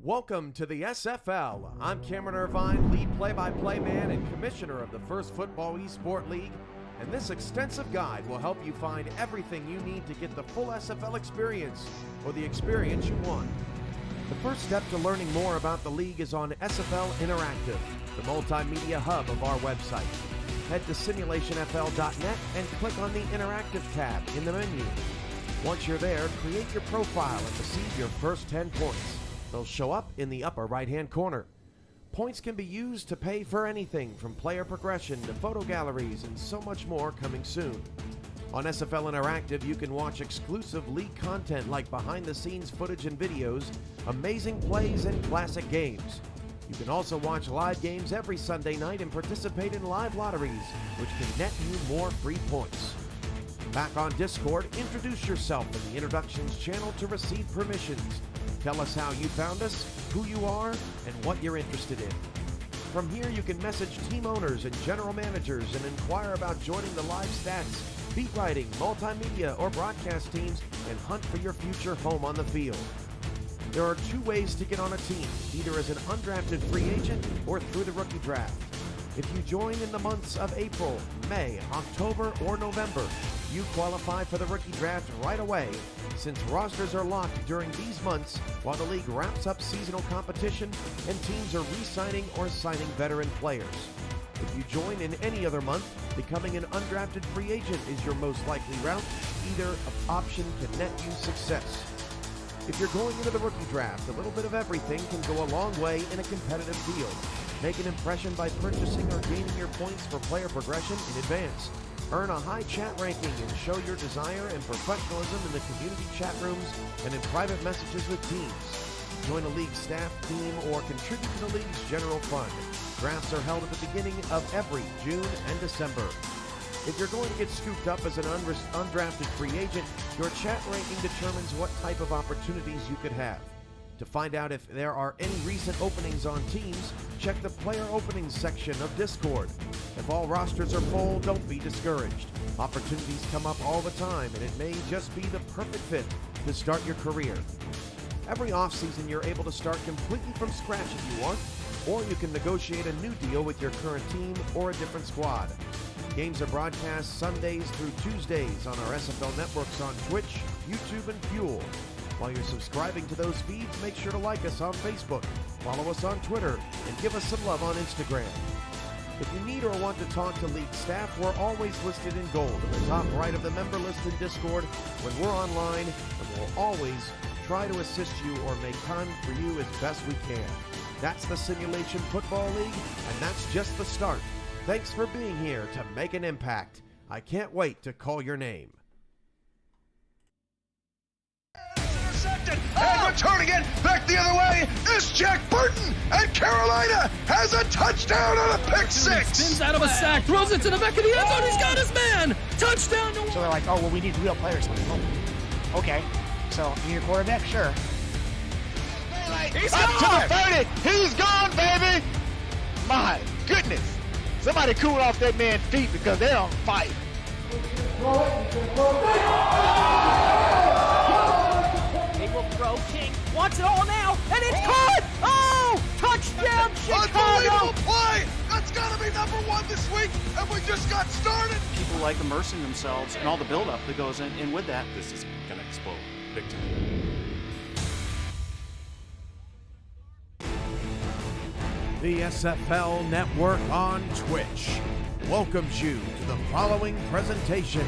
Welcome to the SFL. I'm Cameron Irvine, lead play-by-play man and commissioner of the First Football eSport League, and this extensive guide will help you find everything you need to get the full SFL experience, or the experience you want. The first step to learning more about the league is on SFL Interactive, the multimedia hub of our website. Head to simulationfl.net and click on the Interactive tab in the menu. Once you're there, create your profile and receive your first 10 points. They'll show up in the upper right-hand corner. Points can be used to pay for anything from player progression to photo galleries and so much more coming soon. On SFL Interactive, you can watch exclusive league content like behind-the-scenes footage and videos, amazing plays, and classic games. You can also watch live games every Sunday night and participate in live lotteries, which can net you more free points. Back on Discord, introduce yourself in the Introductions channel to receive permissions. Tell us how you found us, who you are, and what you're interested in. From here, you can message team owners and general managers and inquire about joining the live stats, beat writing, multimedia, or broadcast teams, and hunt for your future home on the field. There are two ways to get on a team, either as an undrafted free agent or through the rookie draft. If you join in the months of April, May, October, or November, you qualify for the rookie draft right away, since rosters are locked during these months while the league wraps up seasonal competition and teams are re-signing or signing veteran players. If you join in any other month, becoming an undrafted free agent is your most likely route. Either option can net you success. If you're going into the rookie draft, a little bit of everything can go a long way in a competitive field. Make an impression by purchasing or gaining your points for player progression in advance. Earn a high chat ranking and show your desire and professionalism in the community chat rooms and in private messages with teams. Join a league staff, team, or contribute to the league's general fund. Drafts are held at the beginning of every June and December. If you're going to get scooped up as an undrafted free agent, your chat ranking determines what type of opportunities you could have. To find out if there are any recent openings on teams, check the player openings section of Discord. If all rosters are full, don't be discouraged. Opportunities come up all the time, and it may just be the perfect fit to start your career. Every offseason, you're able to start completely from scratch if you want, or you can negotiate a new deal with your current team or a different squad. Games are broadcast Sundays through Tuesdays on our SFL networks on Twitch, YouTube, and Fuel. While you're subscribing to those feeds, make sure to like us on Facebook, follow us on Twitter, and give us some love on Instagram. If you need or want to talk to league staff, we're always listed in gold in the top right of the member list in Discord when we're online, and we'll always try to assist you or make time for you as best we can. That's the Simulation Football League, and that's just the start. Thanks for being here to make an impact. I can't wait to call your name. And returning it back the other way is Jack Burton, and Carolina has a touchdown on a pick six. Spins out of a sack, throws it to the back of the end zone. He's got his man. Touchdown. So they're like, oh, well, we need real players. Oh, okay. So you need a quarterback? Sure. He's up to the 30. He's gone, baby. My goodness. Somebody cool off that man's feet because they're on fire. Throw. King wants it all now, and it's caught! Oh! Touchdown, Chicago! Unbelievable play! That's got to be number one this week, and we just got started! People like immersing themselves and all the buildup that goes in, and with that, this is going to explode big time. The SFL Network on Twitch welcomes you to the following presentation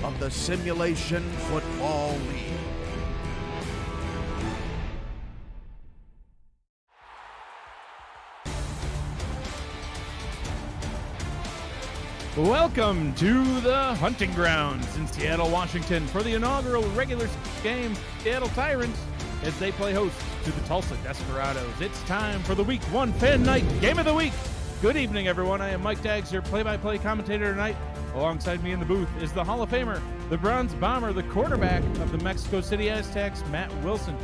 of the Simulation Football League. Welcome to the hunting grounds in Seattle, Washington for the inaugural regular game, Seattle Tyrants, as they play host to the Tulsa Desperados. It's time for the Week 1 Fan Night Game of the Week. Good evening, everyone. I am Mike Daggs, your play-by-play commentator tonight. Alongside me in the booth is the Hall of Famer, the Bronze Bomber, the quarterback of the Mexico City Aztecs, Matt Wilson.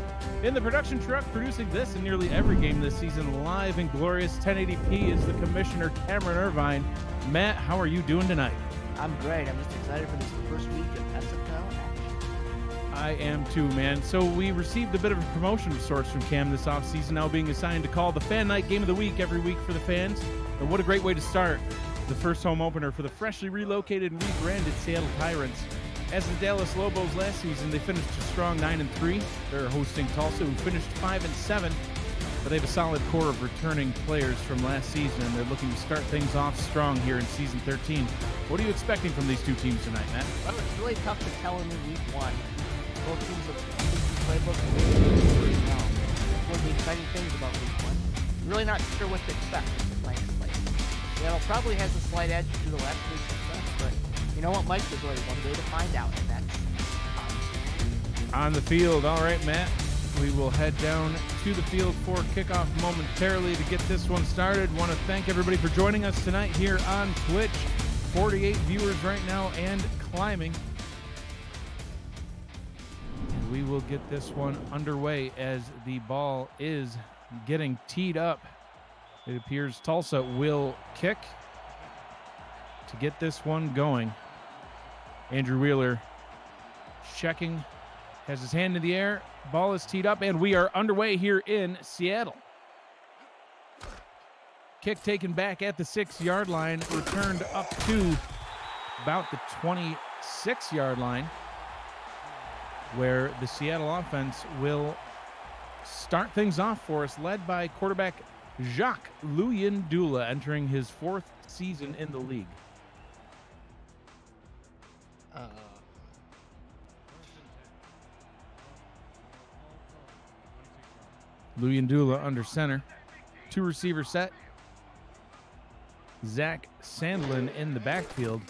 In the production truck producing this and nearly every game this season live in glorious 1080p is the Commissioner Cameron Irvine. Matt, how are you doing tonight? I'm great. I'm just excited for this first week of SFL action. I am too, man. So we received a bit of a promotion of sorts from Cam this offseason, now being assigned to call the Fan Night Game of the Week every week for the fans. And what a great way to start the first home opener for the freshly relocated and rebranded Seattle Tyrants. As the Dallas Lobos last season, they finished a strong 9-3. They're hosting Tulsa, who finished 5-7. But they have a solid core of returning players from last season, and they're looking to start things off strong here in Season 13. What are you expecting from these two teams tonight, Matt? Well, it's really tough to tell in week one. Both teams have the playbook pretty well. One of the exciting things about week one, I'm really not sure what to expect from playing this place. Seattle probably has a slight edge to the last week's success, but you know what, Mike? There's only one way to find out, and that's on the field. All right, Matt. We will head down to the field for kickoff momentarily to get this one started. Want to thank everybody for joining us tonight here on Twitch. 48 viewers right now and climbing. And we will get this one underway as the ball is getting teed up. It appears Tulsa will kick to get this one going. Andrew Wheeler checking, has his hand in the air. Ball is teed up, and we are underway here in Seattle. Kick taken back at the 6-yard line, returned up to about the 26-yard line, where the Seattle offense will start things off for us, led by quarterback Jacques Luyendula, entering his 4th season in the league. Luyendula under center. 2 receiver set. Zach Sandlin in the backfield.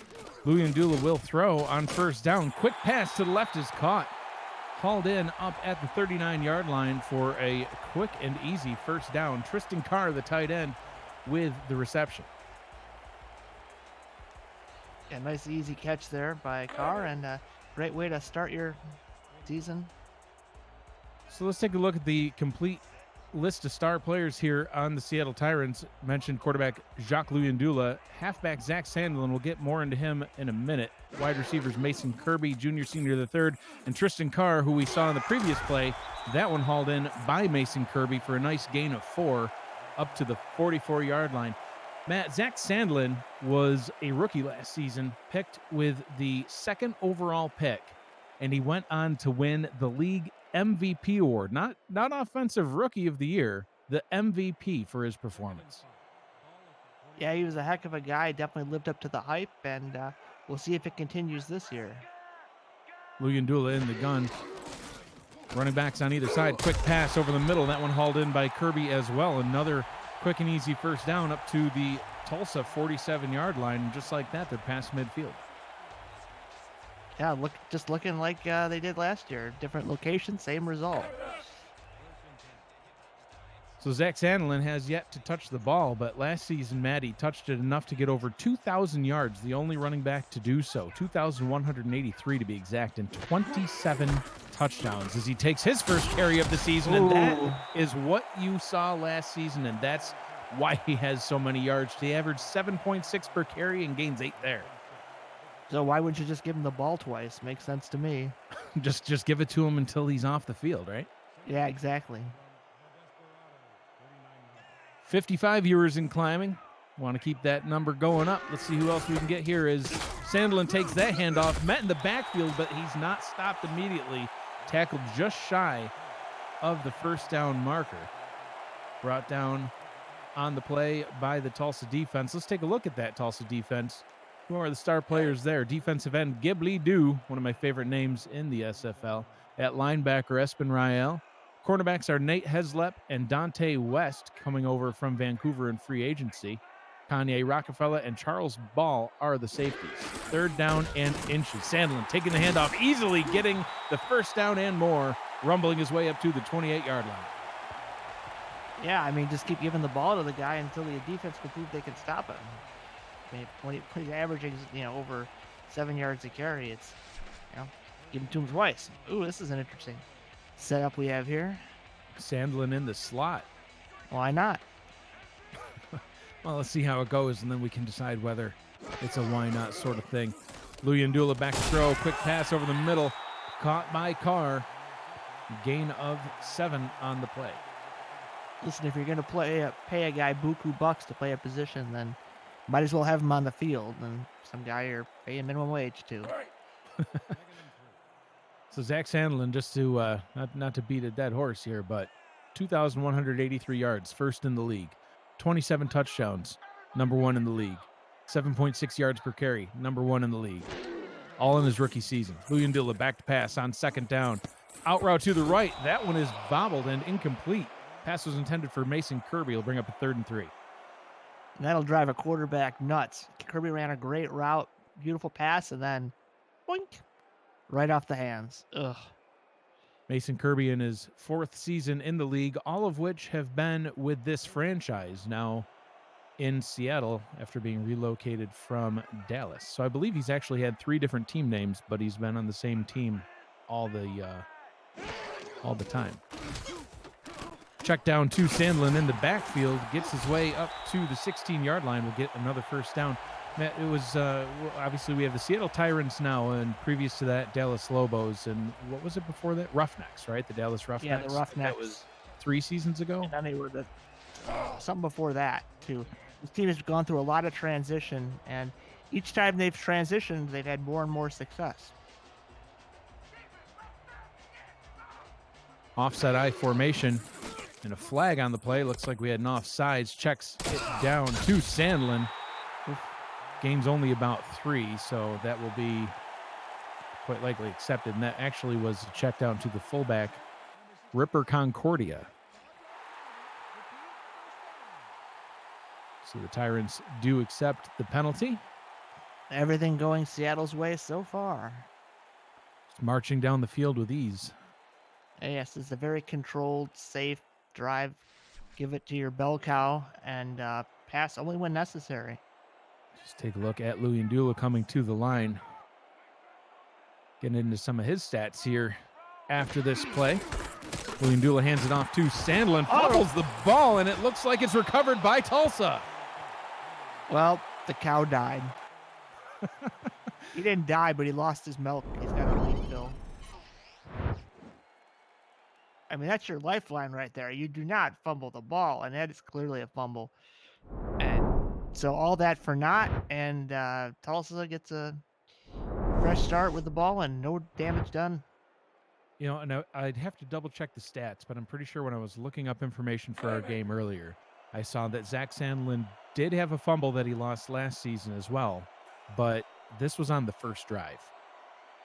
Luyendula will throw on first down. Quick pass to the left is caught. Hauled in up at the 39-yard line for a quick and easy first down. Tristan Carr, the tight end, with the reception. Yeah, nice easy catch there by Carr, and a great way to start your season. So let's take a look at the complete list of star players here on the Seattle Tyrants. Mentioned quarterback Jacques Luyendula, halfback Zach Sandlin. We'll get more into him in a minute. Wide receivers Mason Kirby, junior, senior, the third, and Tristan Carr, who we saw in the previous play. That one hauled in by Mason Kirby for a nice gain of 4 up to the 44-yard line. Matt, Zach Sandlin was a rookie last season, picked with the 2nd overall pick, and he went on to win the league MVP award, not offensive rookie of the year, the MVP for his performance. Yeah, he was a heck of a guy, definitely lived up to the hype, and we'll see if it continues this year. Luyendula in the gun. Running backs on either side. Quick pass over the middle. That one hauled in by Kirby as well. Another quick and easy first down up to the Tulsa 47-yard line. And just like that, they're past midfield. Yeah, looking like they did last year. Different location, same result. So Zach Sandlin has yet to touch the ball, but last season, Matt, he touched it enough to get over 2,000 yards, the only running back to do so. 2,183 to be exact, and 27 touchdowns as he takes his first carry of the season. And that is what you saw last season, and that's why he has so many yards. He averaged 7.6 per carry and gains 8 there. So why wouldn't you just give him the ball twice? Makes sense to me. just give it to him until he's off the field, right? Yeah, exactly. 55 viewers in climbing. Want to keep that number going up. Let's see who else we can get here as Sandlin takes that handoff. Met in the backfield, but he's not stopped immediately. Tackled just shy of the first down marker. Brought down on the play by the Tulsa defense. Let's take a look at that Tulsa defense. Who are the star players there? Defensive end Ghibli Du, one of my favorite names in the SFL. At linebacker, Espen Rael. Cornerbacks are Nate Heslep and Dante West, coming over from Vancouver in free agency. Kanye Rockefeller and Charles Ball are the safeties. 3rd down and inches. Sandlin taking the handoff, easily getting the first down and more, rumbling his way up to the 28-yard line. Yeah, I mean, just keep giving the ball to the guy until the defense can prove they can stop him. I mean, when he's averaging, over 7 yards a carry, it's, give him to him twice. Ooh, this is an interesting setup we have here. Sandlin in the slot. Why not? Well, let's see how it goes, and then we can decide whether it's a why not sort of thing. Luyendula back to throw. Quick pass over the middle. caught by Carr. Gain of 7 on the play. Listen, if you're going to pay a guy buku bucks to play a position, then might as well have him on the field than some guy you're paying minimum wage to. So Zach Sandlin, just to not to beat a dead horse here, but 2,183 yards, first in the league. 27 touchdowns, number 1 in the league. 7.6 yards per carry, number 1 in the league. All in his rookie season. Luyendula back to pass on second down. Out route to the right. That one is bobbled and incomplete. Pass was intended for Mason Kirby. He'll bring up a 3rd and 3. And that'll drive a quarterback nuts. Kirby ran a great route, beautiful pass, and then boink, right off the hands. Ugh. Mason Kirby in his 4th season in the league, all of which have been with this franchise now in Seattle after being relocated from Dallas. So I believe he's actually had 3 different team names, but he's been on the same team all the time. Check down to Sandlin in the backfield, gets his way up to the 16-yard line, will get another first down. Matt, it was obviously we have the Seattle Tyrants now, and previous to that, Dallas Lobos, and what was it before that? Roughnecks, right? The Dallas Roughnecks. Yeah, the Roughnecks. That was 3 seasons ago. And then they were something before that too. This team has gone through a lot of transition, and each time they've transitioned, they've had more and more success. Offset I formation and a flag on the play. Looks like we had an offsides. Checks it down to Sandlin. Game's only about 3, so that will be quite likely accepted. And that actually was a check down to the fullback, Ripper Concordia. So the Tyrants do accept the penalty. Everything going Seattle's way so far. Just marching down the field with ease. Yes, it's a very controlled, safe drive. Give it to your bell cow and pass only when necessary. Just take a look at Luyendula coming to the line. Getting into some of his stats here after this play. Luyendula hands it off to Sandlin, fumbles the ball, and it looks like it's recovered by Tulsa. Well, the cow died. He didn't die, but he lost his milk. He's got a leak bill. I mean, that's your lifeline right there. You do not fumble the ball, and that is clearly a fumble. And so all that for naught, and Tulsa gets a fresh start with the ball and no damage done. You know, and I'd have to double check the stats, but I'm pretty sure when I was looking up information for our game earlier, I saw that Zach Sandlin did have a fumble that he lost last season as well, but this was on the first drive.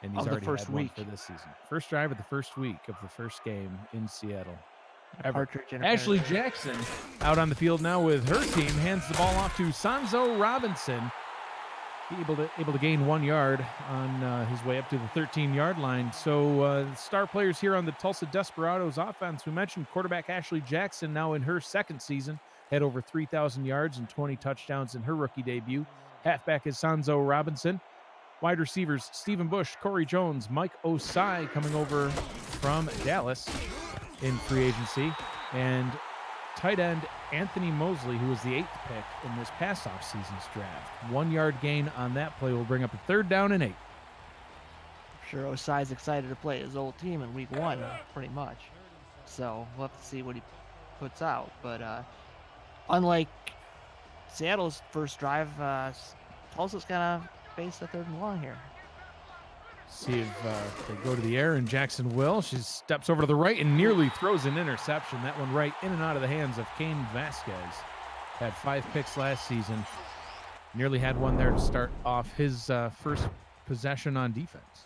And he's already had one for this season. First drive of the first week of the first game in Seattle. Ashley Jackson out on the field now with her team. Hands the ball off to Sanzo Robinson. Able to gain 1 yard on his way up to the 13-yard line. So star players here on the Tulsa Desperados offense. We mentioned quarterback Ashley Jackson now in her 2nd season. Had over 3,000 yards and 20 touchdowns in her rookie debut. Halfback is Sanzo Robinson. Wide receivers, Stephen Bush, Corey Jones, Mike Osai coming over from Dallas in free agency. And tight end Anthony Mosley, who was the 8th pick in this past offseason's draft. 1 yard gain on that play will bring up a 3rd down and 8. I'm sure Osai's excited to play his old team in week 1, pretty much. So we'll have to see what he puts out. But unlike Seattle's first drive, Tulsa's kind of face a 3rd and long here. See if they go to the air, and Jackson will. She steps over to the right and nearly throws an interception. That one right in and out of the hands of Cain Vasquez. Had 5 picks last season. Nearly had one there to start off his first possession on defense.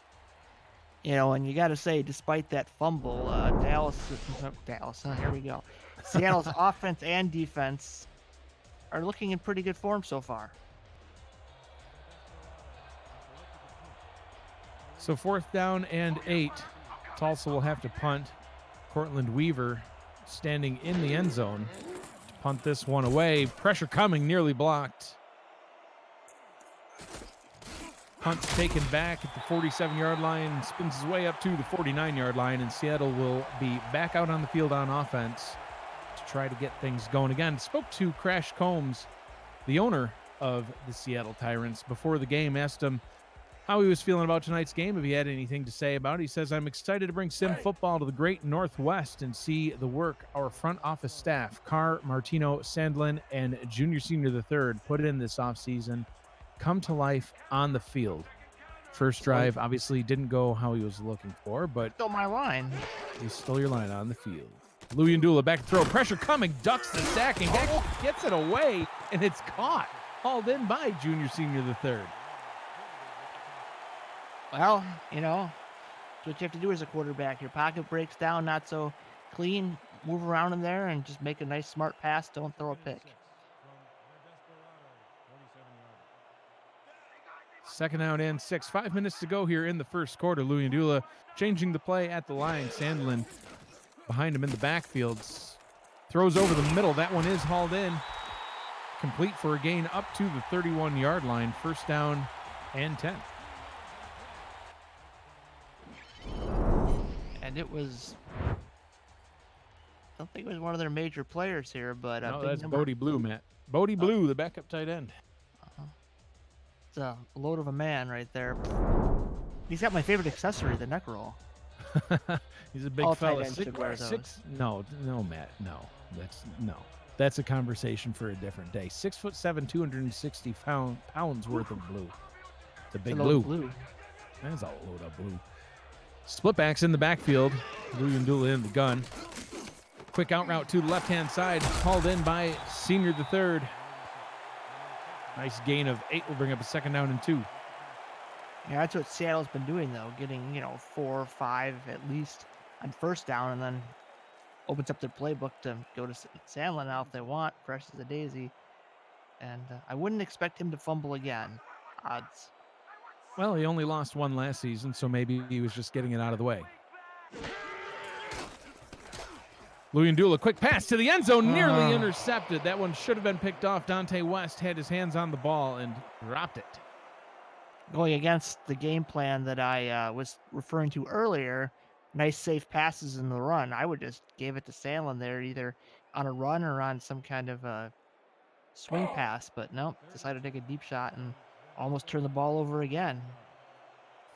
You know, and you got to say, despite that fumble, here we go. Seattle's offense and defense are looking in pretty good form so far. So 4th down and 8. Tulsa will have to punt. Cortland Weaver standing in the end zone to punt this one away. Pressure coming, nearly blocked. Punt's taken back at the 47-yard line, spins his way up to the 49-yard line, and Seattle will be back out on the field on offense to try to get things going again. Spoke to Crash Combs, the owner of the Seattle Tyrants, before the game, asked him how he was feeling about tonight's game, if he had anything to say about it. He says, I'm excited to bring sim football to the great Northwest and see the work our front office staff, Carr, Martino, Sandlin, and junior senior the third put in this offseason come to life on the field. First drive obviously didn't go how he was looking for, but Stole my line. he stole your line on the field. Louis Ndula back to throw. Pressure coming. Ducks the sacking. Gets it away, and it's caught. Hauled in by junior senior the third. Well, you know, that's what you have to do as a quarterback. Your pocket breaks down, not so clean. Move around in there and just make a nice, smart pass. Don't throw a pick. Second down and 6. 5 minutes to go here in the first quarter. Louis Ndula changing the play at the line. Sandlin behind him in the backfields. Throws over the middle. That one is hauled in. Complete for a gain up to the 31-yard line. First down and 10. And it was, I don't think it was one of their major players here, but no, that's Bodie Blue, Matt. Bodie Blue, the backup tight end. It's a load of a man right there. He's got my favorite accessory, the neck roll. He's a big All fella. tight ends should wear those. No, Matt. No. That's a conversation for a different day. 6'7", 260 pounds worth of blue. It's a big blue. That's a load of blue. Split backs in the backfield. Louis Ndula in the gun. Quick out route to the left-hand side. Hauled in by senior the third. Nice gain of 8 will bring up a second down and 2. Yeah, that's what Seattle's been doing, though. Getting, 4 or 5 at least on first down, and then opens up their playbook to go to Sandlin now if they want. Fresh as a daisy. And I wouldn't expect him to fumble again. Odds. Well, he only lost one last season, so maybe he was just getting it out of the way. Louis Ndula, quick pass to the end zone, nearly intercepted. That one should have been picked off. Dante West had his hands on the ball and dropped it. Going against the game plan that I was referring to earlier, nice safe passes in the run. I would just give it to Sandlin there, either on a run or on some kind of a swing pass. But no, decided to take a deep shot and almost turn the ball over again.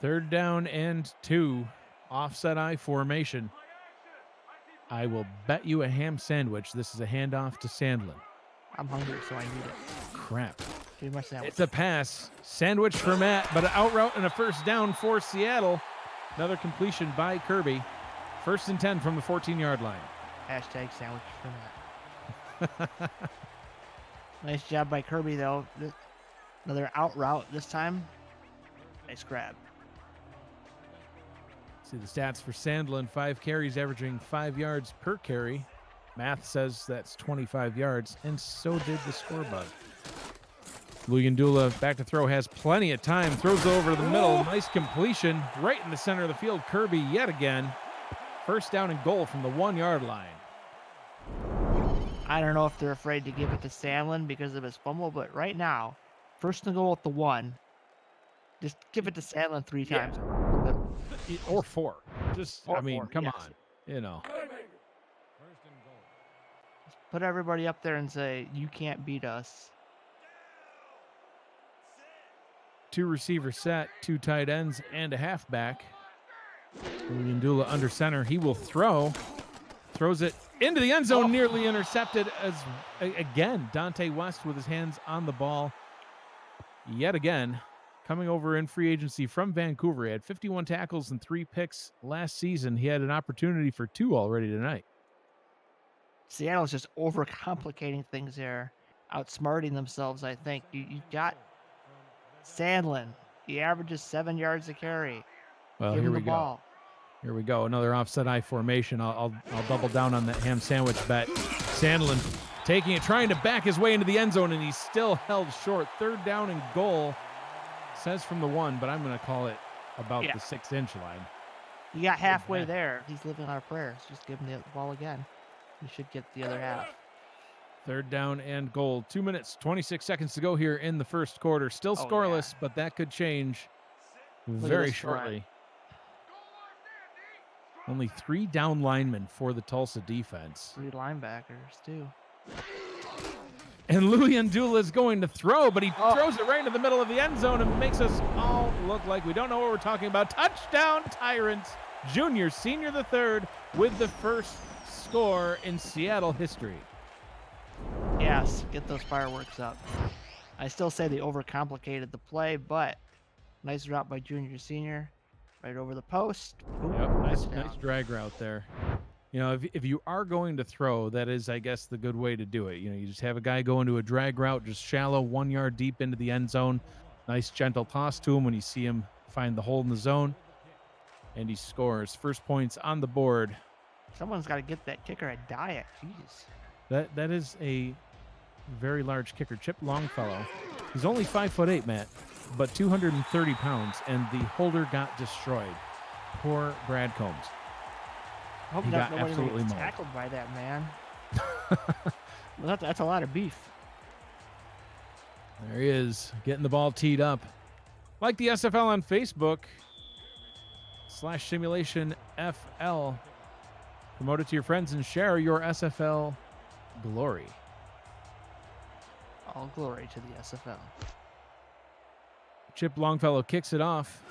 Third down and 2. Offset I formation. I will bet you a ham sandwich this is a handoff to Sandlin. I'm hungry, so I need it. Crap. Pretty much sandwich. It's a pass. Sandwich for Matt, but an out route and a first down for Seattle. Another completion by Kirby. First and 10 from the 14-yard line. Hashtag sandwich for Matt. Nice job by Kirby, though. Another out route this time. Nice grab. See the stats for Sandlin. 5 carries, averaging 5 yards per carry. Math says that's 25 yards, and so did the score bug. Louis Ndula back to throw, has plenty of time. Throws over the middle. Nice completion right in the center of the field. Kirby yet again. First down and goal from the 1-yard line. I don't know if they're afraid to give it to Sandlin because of his fumble, but right now, first and goal at the 1. Just give it to Sandlin 3 times. Or 4. Just, Or I mean, 4, come yes. on. Just put everybody up there and say, you can't beat us. 2 receiver set, 2 tight ends, and a halfback. Louis Ndula under center. He will throw. Throws it into the end zone, nearly intercepted as again. Dante West with his hands on the ball yet again. Coming over in free agency from Vancouver. He had 51 tackles and 3 picks last season. He had an opportunity for 2 already tonight. Seattle's just overcomplicating things there, outsmarting themselves, I think. You've got Sandlin. He averages 7 yards a carry. Well, Give here him we the go. ball. Here we go. Another offset I formation. I'll double down on that ham sandwich bet. Sandlin taking it, trying to back his way into the end zone, and he's still held short. Third down and goal. Says from the 1, but I'm going to call it about the 6-inch line. You got halfway there. He's living our prayers. Just give him the ball again. You should get the other half. Third down and goal. 2 minutes, 26 seconds to go here in the first quarter. Still scoreless, but that could change very shortly. Only 3 down linemen for the Tulsa defense. 3 linebackers, too. And Louis Andula is going to throw, but he throws it right into the middle of the end zone and makes us all look like we don't know what we're talking about. Touchdown, Tyrants. Junior, senior the third, with the first score in Seattle history. Yes, get those fireworks up. I still say they overcomplicated the play, but nice drop by Junior, senior, right over the post. Boom, Yep, nice touchdown. drag route there. You know, if you are going to throw, that is, I guess, the good way to do it. You know, you just have a guy go into a drag route, just shallow, 1 yard deep into the end zone. Nice gentle toss to him when you see him find the hole in the zone. And he scores. First points on the board. Someone's got to get that kicker a diet. Jeez. That is a very large kicker. Chip Longfellow. He's only 5'8", Matt, but 230 pounds, and the holder got destroyed. Poor Brad Combs. I hope He got nobody absolutely gets mauled. tackled by that man. Well, that's a lot of beef. There he is, getting the ball teed up. Like the SFL on Facebook, /simulation FL. Promote it to your friends and share your SFL glory. All glory to the SFL. Chip Longfellow kicks it off.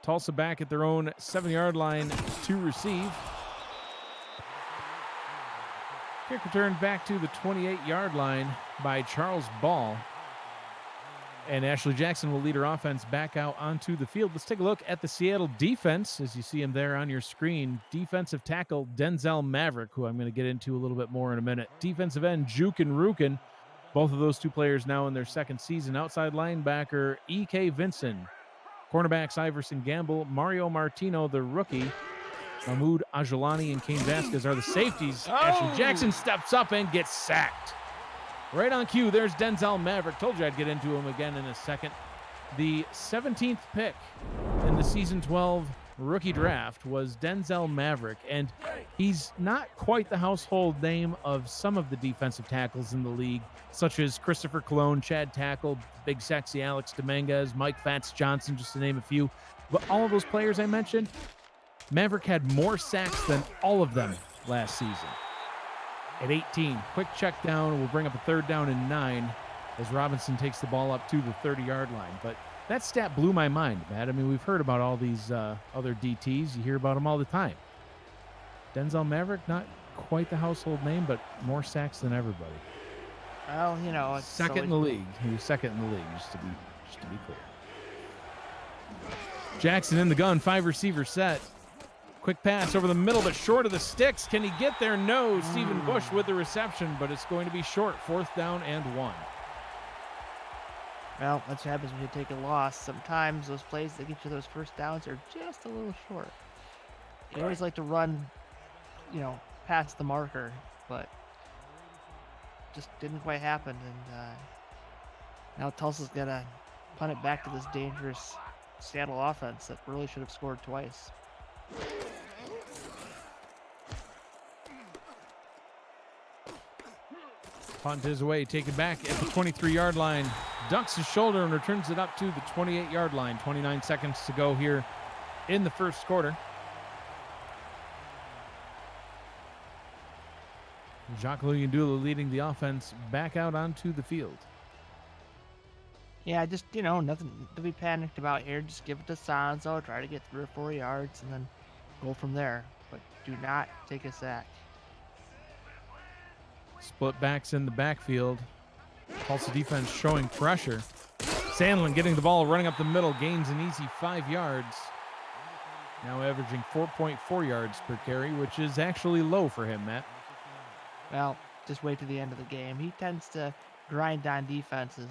Tulsa back at their own 7-yard line to receive. Kick returned back to the 28-yard line by Charles Ball. And Ashley Jackson will lead her offense back out onto the field. Let's take a look at the Seattle defense as you see him there on your screen. Defensive tackle Denzel Maverick, who I'm going to get into a little bit more in a minute. Defensive end Jukin Rukin. Both of those two players now in their second season. Outside linebacker E.K. Vinson. Cornerbacks Iverson Gamble, Mario Martino, the rookie. Mahmoud Ajalani and Kane Vasquez are the safeties. Ashley Jackson steps up and gets sacked. Right on cue, there's Denzel Maverick. Told you I'd get into him again in a second. The 17th pick in the season 12 rookie draft was Denzel Maverick, and he's not quite the household name of some of the defensive tackles in the league, such as Christopher Colon, Chad Tackle, Big Sexy Alex Dominguez, Mike Fats Johnson, just to name a few. But all of those players I mentioned, Maverick had more sacks than all of them last season. At 18, quick check down will bring up a 3rd down and 9 as Robinson takes the ball up to the 30-yard line. But that stat blew my mind, Matt. I mean, we've heard about all these other DTs. You hear about them all the time. Denzel Maverick, not quite the household name, but more sacks than everybody. Well, you know, it's Second in the league. He was second in the league, just to be clear. Jackson in the gun, 5-receiver set. Quick pass over the middle, but short of the sticks. Can he get there? No. Stephen Bush with the reception, but it's going to be short. 4th down and 1. Well, that's what happens when you take a loss. Sometimes those plays that get you those first downs are just a little short. You always like to run, you know, past the marker, but just didn't quite happen. And now Tulsa's got to punt it back to this dangerous Seattle offense that really should have scored twice. Punt is away, taken back at the 23-yard line. Ducks his shoulder and returns it up to the 28-yard line. 29 seconds to go here in the first quarter. Jacques Luyandula leading the offense back out onto the field. Yeah, just, you know, nothing to be panicked about here. Just give it to Sanzo, try to get 3 or 4 yards, and then go from there. But do not take a sack. Split backs in the backfield. Tulsa defense showing pressure. Sandlin getting the ball, running up the middle, gains an easy 5 yards. Now averaging 4.4 yards per carry, which is actually low for him, Matt. Well, just wait to the end of the game. He tends to grind on defenses,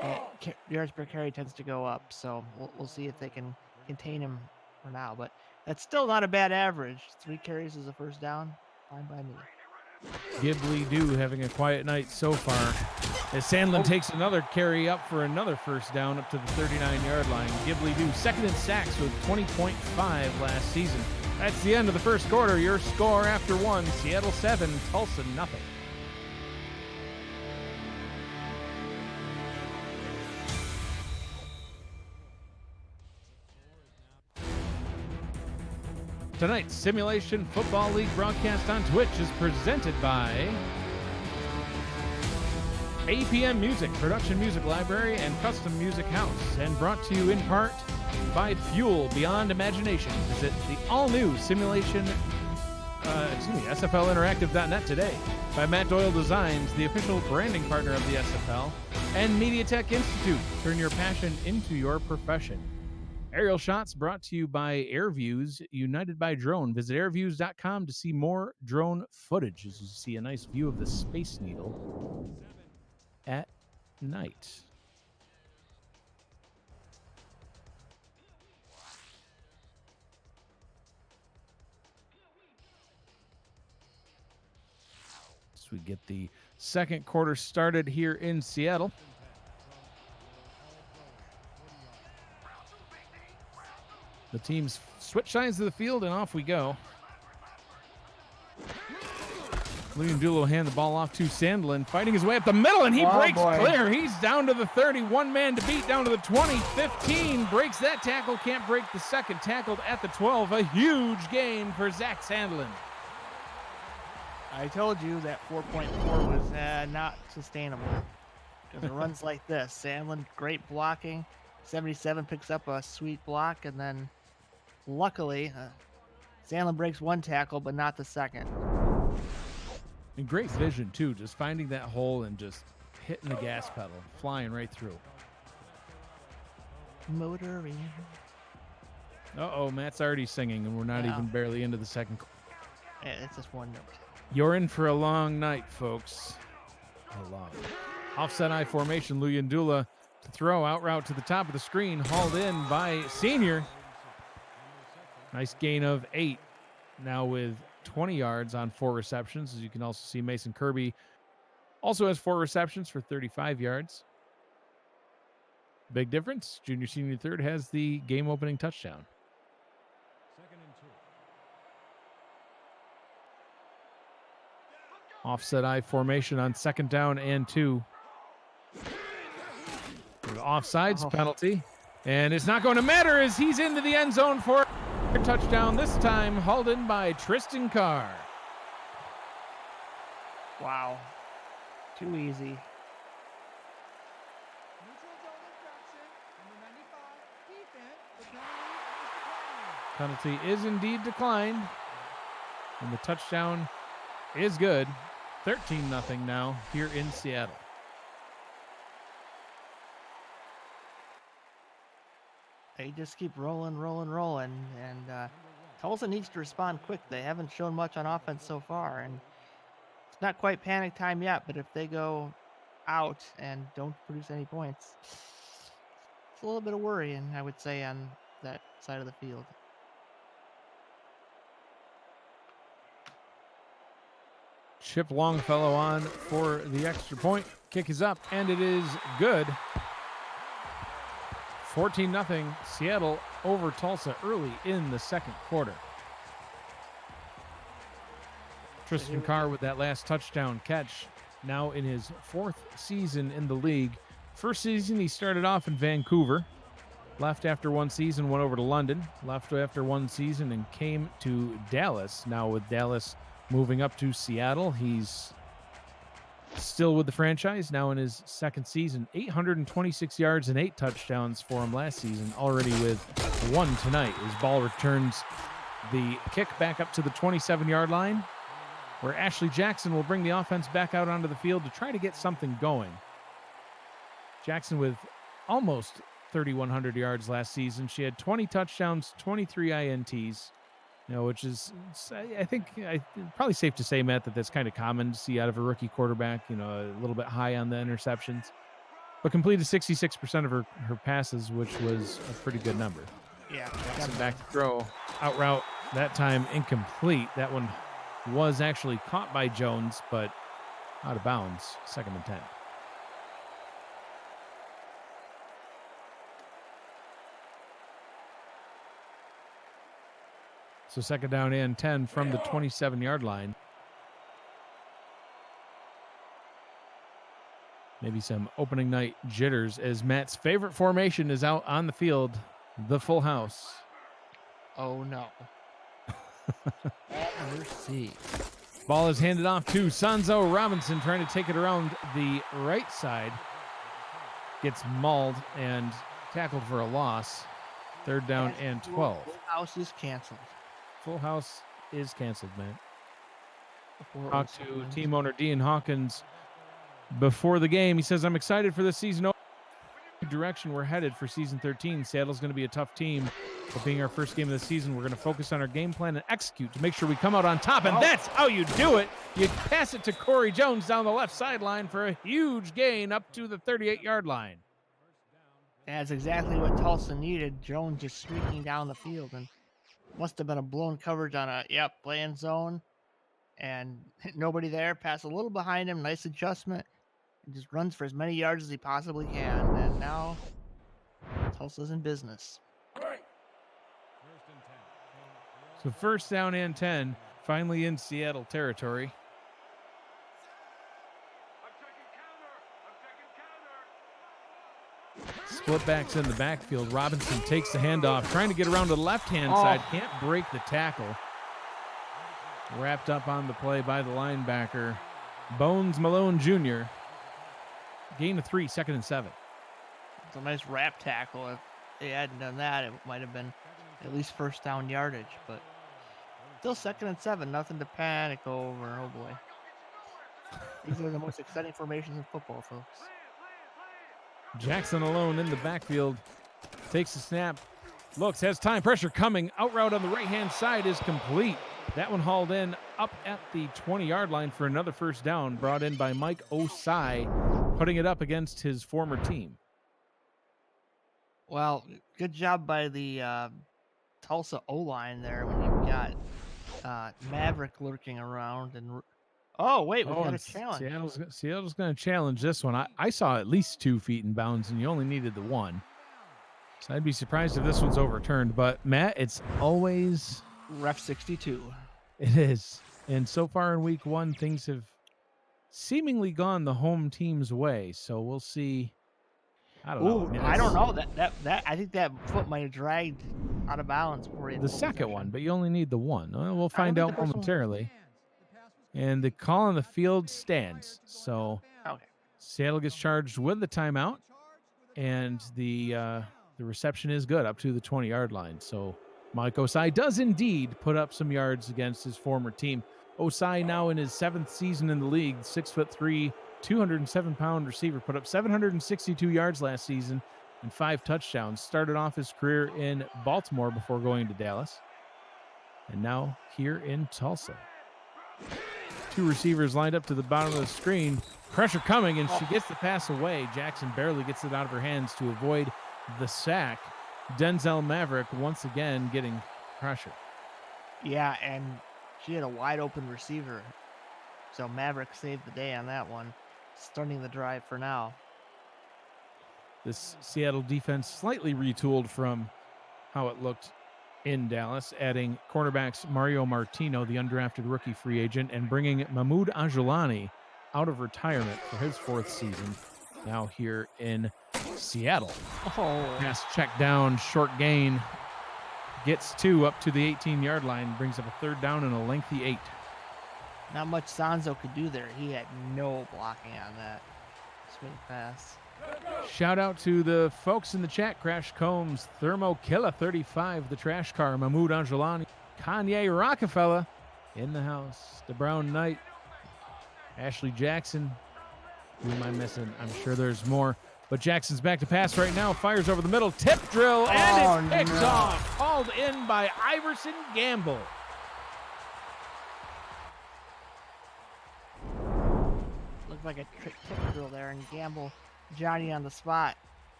and yards per carry tends to go up. So we'll see if they can contain him for now. But that's still not a bad average. 3 carries is a first down. Fine by me. Ghibli Dew having a quiet night so far. As Sandlin takes another carry up for another first down up to the 39-yard line. Ghibli Dew second in sacks with 20.5 last season. That's the end of the first quarter. Your score after 1, Seattle 7, Tulsa nothing. Tonight's Simulation Football League broadcast on Twitch is presented by APM Music, Production Music Library, and Custom Music House, and brought to you in part by Fuel Beyond Imagination. Visit the all-new SFLinteractive.net today. By Matt Doyle Designs, the official branding partner of the SFL, and MediaTek Institute. Turn your passion into your profession. Aerial shots brought to you by AirViews, United by Drone. Visit airviews.com to see more drone footage as you see a nice view of the Space Needle at night. So we get the second quarter started here in Seattle. The teams switch sides of the field, and off we go. William Dulo will hand the ball off to Sandlin, fighting his way up the middle, and he breaks clear. He's down to the 30, one man to beat, down to the 20, 15, breaks that tackle, can't break the second, tackled at the 12. A huge gain for Zach Sandlin. I told you that 4.4 was not sustainable because it runs like this. Sandlin, great blocking. 77 picks up a sweet block, and then luckily, Sandlin breaks one tackle, but not the second. And great vision, too, just finding that hole and just hitting the gas pedal, flying right through. Motoring. Uh-oh, Matt's already singing, and we're not even barely into the second. It's just one note. You're in for a long night, folks. A long. Offset I formation, Luyendula to throw, out route to the top of the screen, hauled in by Senior. Nice gain of 8. Now with 20 yards on 4 receptions. As you can also see, Mason Kirby also has 4 receptions for 35 yards. Big difference. Junior Senior third has the game-opening touchdown. Offset I formation on 2nd down and 2. Offsides penalty. And it's not going to matter as he's into the end zone for a touchdown, this time hauled in by Tristan Carr. Wow. Too easy. Penalty is indeed declined. And the touchdown is good. 13-0 now here in Seattle. They just keep rolling. And Tulsa needs to respond quick. They haven't shown much on offense so far. And it's not quite panic time yet, but if they go out and don't produce any points, it's a little bit of worrying, I would say, on that side of the field. Chip Longfellow on for the extra point. Kick is up, and it is good. 14-0 Seattle over Tulsa early in the second quarter. Tristan Carr with that last touchdown catch, now in his 4th season in the league. First season, he started off in Vancouver. Left after 1 season, went over to London. Left after 1 season and came to Dallas. Now with Dallas moving up to Seattle, he's still with the franchise, now in his 2nd season. 826 yards and 8 touchdowns for him last season, already with 1 tonight. His ball returns the kick back up to the 27-yard line, where Ashley Jackson will bring the offense back out onto the field to try to get something going. Jackson with almost 3,100 yards last season. She had 20 touchdowns, 23 INTs. Which is, I think, probably safe to say, Matt, that that's kind of common to see out of a rookie quarterback, a little bit high on the interceptions. But completed 66% of her passes, which was a pretty good number. Yeah. Jackson back to throw. Out route, that time incomplete. That one was actually caught by Jones, but out of bounds. 2nd and 10. So 2nd down and 10 from the 27-yard line. Maybe some opening night jitters as Matt's favorite formation is out on the field, the full house. Oh, no. Mercy. Ball is handed off to Sanzo Robinson, trying to take it around the right side. Gets mauled and tackled for a loss. 3rd down and 12. Full house is canceled. Full house is canceled, man. Before Talked to Olsen wins. team owner Dean Hawkins before the game. He says, I'm excited for this season. Direction we're headed for season 13. Seattle's going to be a tough team, but being our first game of the season, we're going to focus on our game plan and execute to make sure we come out on top, and that's how you do it. You pass it to Corey Jones down the left sideline for a huge gain up to the 38-yard line. That's exactly what Tulsa needed. Jones just streaking down the field, and must have been a blown coverage on a play-in zone, and nobody there. Pass a little behind him, nice adjustment. He just runs for as many yards as he possibly can, and now Tulsa's in business. So 1st down and 10, finally in Seattle territory. Split backs in the backfield. Robinson takes the handoff, trying to get around to the left-hand side. Can't break the tackle. Wrapped up on the play by the linebacker, Bones Malone Jr. Gain of 3, 2nd and 7. It's a nice wrap tackle. If they hadn't done that, it might have been at least 1st down yardage, but still 2nd and 7. Nothing to panic over. Oh, boy. These are the most exciting formations in football, folks. Jackson alone in the backfield. Takes the snap. Looks, has time. Pressure coming. Out route on the right-hand side is complete. That one hauled in up at the 20-yard line for another 1st down, brought in by Mike Osai, putting it up against his former team. Well, good job by the Tulsa O-line there when you've got Maverick lurking around. And we've got a challenge. Seattle's going to challenge this one. I saw at least 2 feet in bounds, and you only needed the 1. So I'd be surprised if this one's overturned. But, Matt, it's always... Ref 62. It is. And so far in week 1, things have seemingly gone the home team's way. So we'll see. I don't know. I don't know. That I think that foot might have dragged out of balance for you. The second one, but you only need the 1. We'll find out momentarily. And the call on the field stands. So Seattle gets charged with the timeout, and the reception is good up to the 20-yard line. So Mike Osai does indeed put up some yards against his former team. Osai now in his 7th season in the league, 6'3", 207-pound receiver, put up 762 yards last season and 5 touchdowns. Started off his career in Baltimore before going to Dallas, and now here in Tulsa. 2 receivers lined up to the bottom of the screen. Pressure coming, and she gets the pass away. Jackson barely gets it out of her hands to avoid the sack. Denzel Maverick once again getting pressure. Yeah, and she had a wide open receiver. So Maverick saved the day on that one, starting the drive for now. This Seattle defense slightly retooled from how it looked in Dallas, adding cornerbacks Mario Martino, the undrafted rookie free agent, and bringing Mahmoud Angelani out of retirement for his 4th season, now here in Seattle. Pass check down, short gain, gets 2 up to the 18-yard line, brings up a 3rd down and a lengthy 8. Not much Sanzo could do there. He had no blocking on that swing pass. Shout out to the folks in the chat. Crash Combs, Thermo Killa 35, the trash car, Mahmoud Angelani, Kanye Rockefeller in the house, the Brown Knight, Ashley Jackson. Who am I missing? I'm sure there's more. But Jackson's back to pass right now. Fires over the middle. Tip drill. And it picks off. Called in by Iverson Gamble. Looked like a tip drill there. And Gamble, Johnny on the spot,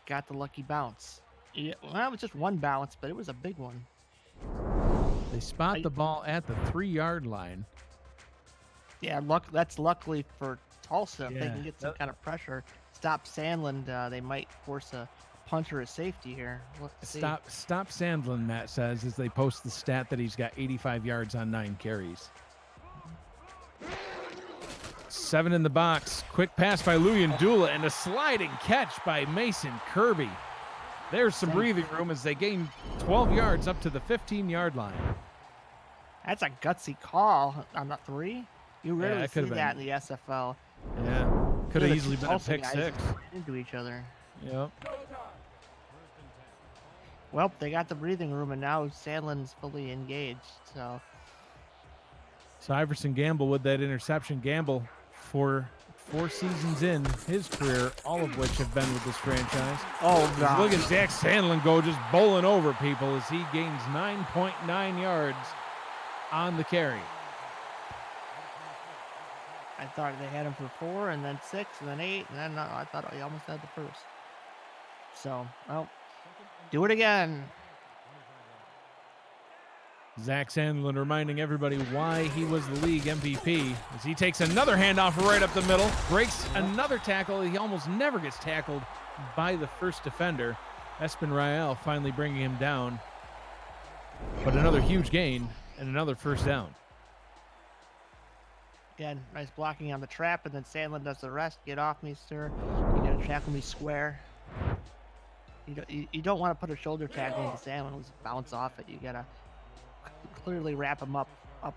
got the lucky bounce. Yeah, well, it was just one bounce, but it was a big one. They spot the ball at the 3-yard line. Yeah, that's luckily for Tulsa. If they can get some kind of pressure, stop Sandland, they might force a punt or a safety here. Stop Sandland, Matt says, as they post the stat that he's got 85 yards on 9 carries. 7 in the box. Quick pass by Luyan Dula and a sliding catch by Mason Kirby. There's some breathing room as they gain 12 yards up to the 15-yard line. That's a gutsy call on the 3. You Yeah, rarely that see could've that been. in the SFL. Yeah, could have The easily two been a Tulsa pick guys 6. just ran into each other. Yep. Well, they got the breathing room, and now Sandlin's fully engaged. So So Iverson Gamble with that interception. Gamble for 4 seasons in his career, all of which have been with this franchise. oh god, Look at Zach Sandlin go just bowling over people as he gains 9.9 yards on the carry. I thought they had him for 4, and then 6, and then 8, and then I thought he almost had the first. So, well, do it again. Zach Sandlin reminding everybody why he was the league MVP as he takes another handoff right up the middle, breaks another tackle. He almost never gets tackled by the first defender. Espen Rael finally bringing him down. But another huge gain and another first down. Again, nice blocking on the trap, and then Sandlin does the rest. Get off me, sir. You gotta tackle me square. You don't want to put a shoulder tackle into Sandlin who's bounce off it. You gotta clearly wrap him up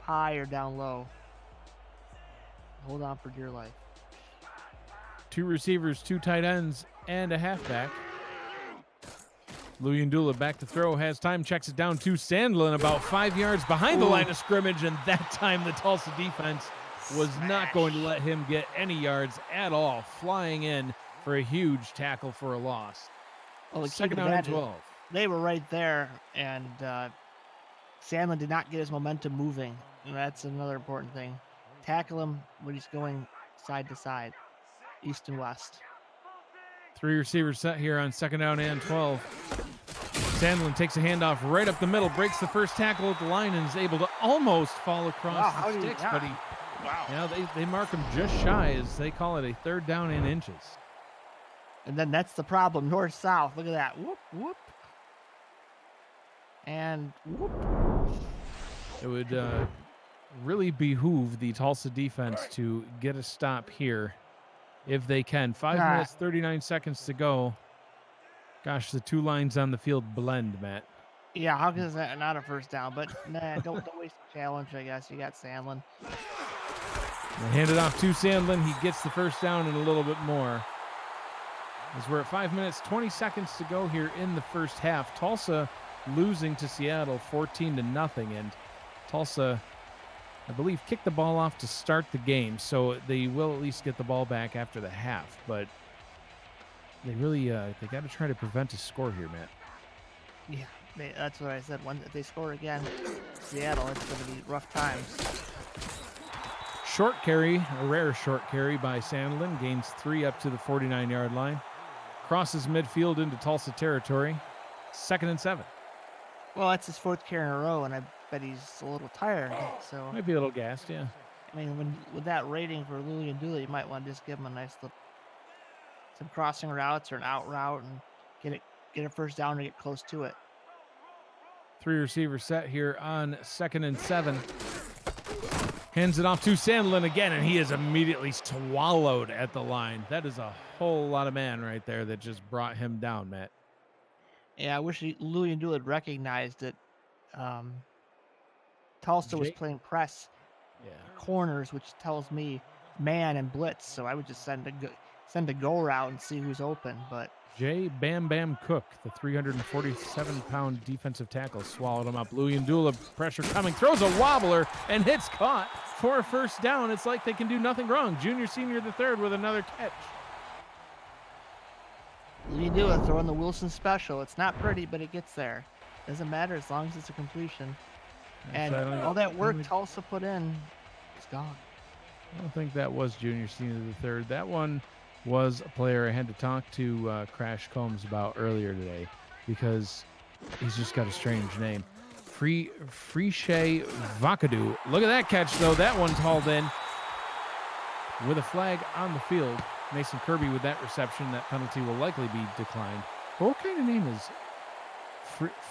high or down low. Hold on for dear life. 2 receivers, 2 tight ends, and a halfback. Luyendula back to throw, has time, checks it down to Sandlin about 5 yards behind the line of scrimmage, and that time the Tulsa defense was not going to let him get any yards at all, flying in for a huge tackle for a loss. Well, Second down and 12. They were right there, and Sandlin did not get his momentum moving. And that's another important thing. Tackle him when he's going side to side, east and west. 3 receivers set here on second down and 12. Sandlin takes a handoff right up the middle, breaks the first tackle at the line, and is able to almost fall across the sticks, but they mark him just shy as they call it a 3rd down and inches. And then that's the problem, north-south. Look at that. Whoop, whoop. And whoop. It would really behoove the Tulsa defense to get a stop here if they can. 5 minutes, 39 seconds to go. Gosh, the 2 lines on the field blend, Matt. Yeah, how is that not a first down? But nah, don't waste the challenge, I guess. You got Sandlin. They hand it off to Sandlin. He gets the first down and a little bit more. As we're at 5 minutes, 20 seconds to go here in the first half. Tulsa losing to Seattle 14-0, and Tulsa, I believe, kicked the ball off to start the game, so they will at least get the ball back after the half. But they really they got to try to prevent a score here, Matt. Yeah, that's what I said. If they score again, Seattle, it's going to be rough times. Short carry, a rare short carry by Sandlin, gains 3 up to the 49-yard line. Crosses midfield into Tulsa territory. 2nd and 7. Well, that's his 4th carry in a row, and I bet he's a little tired. So Might be a little gassed, yeah. I mean, with that rating for Luyendula, you might want to just give him a nice little some crossing routes or an out route and get a first down or get close to it. 3 receivers set here on 2nd and 7. Hands it off to Sandlin again, and he is immediately swallowed at the line. That is a whole lot of man right there that just brought him down, Matt. Yeah, I wish Luyendula had recognized that Tulsa was playing press corners, which tells me man and blitz. So I would just send a go route and see who's open. But Jay Bam Bam Cook, the 347-pound defensive tackle, swallowed him up. Luyendula, pressure coming, throws a wobbler, and it's caught for a first down. It's like they can do nothing wrong. Junior Senior the 3rd with another catch. Luyendula throwing the Wilson special. It's not pretty, but it gets there. Doesn't matter as long as it's a completion. And all that work Tulsa put in is gone. I don't think that was Junior Senior the 3rd. That one was a player I had to talk to Crash Combs about earlier today because he's just got a strange name. Friche Vakadu. Look at that catch, though. That one's hauled in with a flag on the field. Mason Kirby with that reception. That penalty will likely be declined. But what kind of name is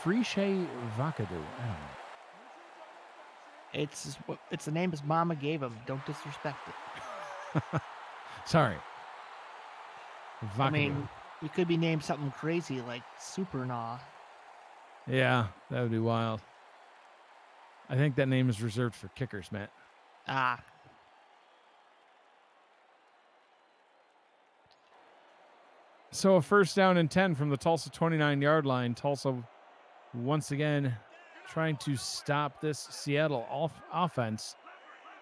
Friche Vakadu? I don't know. It's the name his mama gave him. Don't disrespect it. Sorry. Vakadu. I mean, we could be named something crazy like Supernaw. Yeah, that would be wild. I think that name is reserved for kickers, Matt. Ah. So a first down and 10 from the Tulsa 29-yard line. Tulsa once again trying to stop this Seattle offense,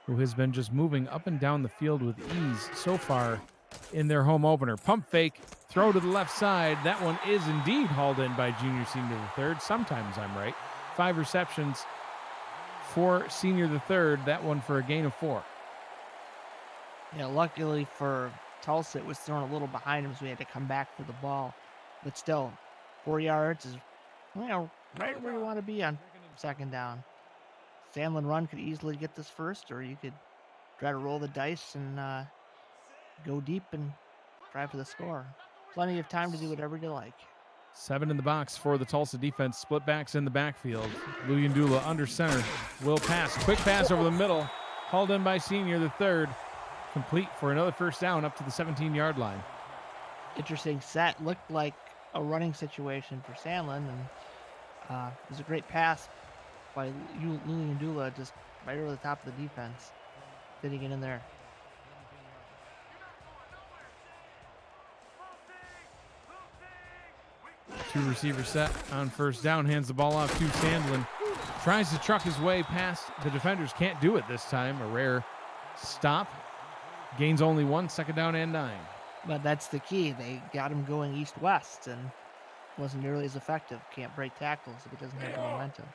who has been just moving up and down the field with ease so far in their home opener. Pump fake, throw to the left side. That one is indeed hauled in by junior senior the third. Sometimes I'm right. 5 receptions for senior the third. That one for a gain of 4. Yeah, luckily for Tulsa, it was thrown a little behind him, so we had to come back for the ball. But still, 4 yards is, right where you want to be on second down. Sandlin run could easily get this first, or you could try to roll the dice and go deep and try for the score. Plenty of time to do whatever you like. 7 in the box for the Tulsa defense. Split backs in the backfield. Luyendula under center. Will pass. Quick pass over the middle. Hauled in by senior the third. Complete for another first down up to the 17-yard line. Interesting set. Looked like a running situation for Sandlin, and it was a great pass by Luyendula, just right over the top of the defense, fitting it in there. Two receiver set on first down. Hands the ball off to Sandlin. Tries to truck his way past the defenders. Can't do it this time. A rare stop. Gains only 1, second down and 9. But that's the key. They got him going east-west and wasn't nearly as effective. Can't break tackles if it doesn't have the momentum.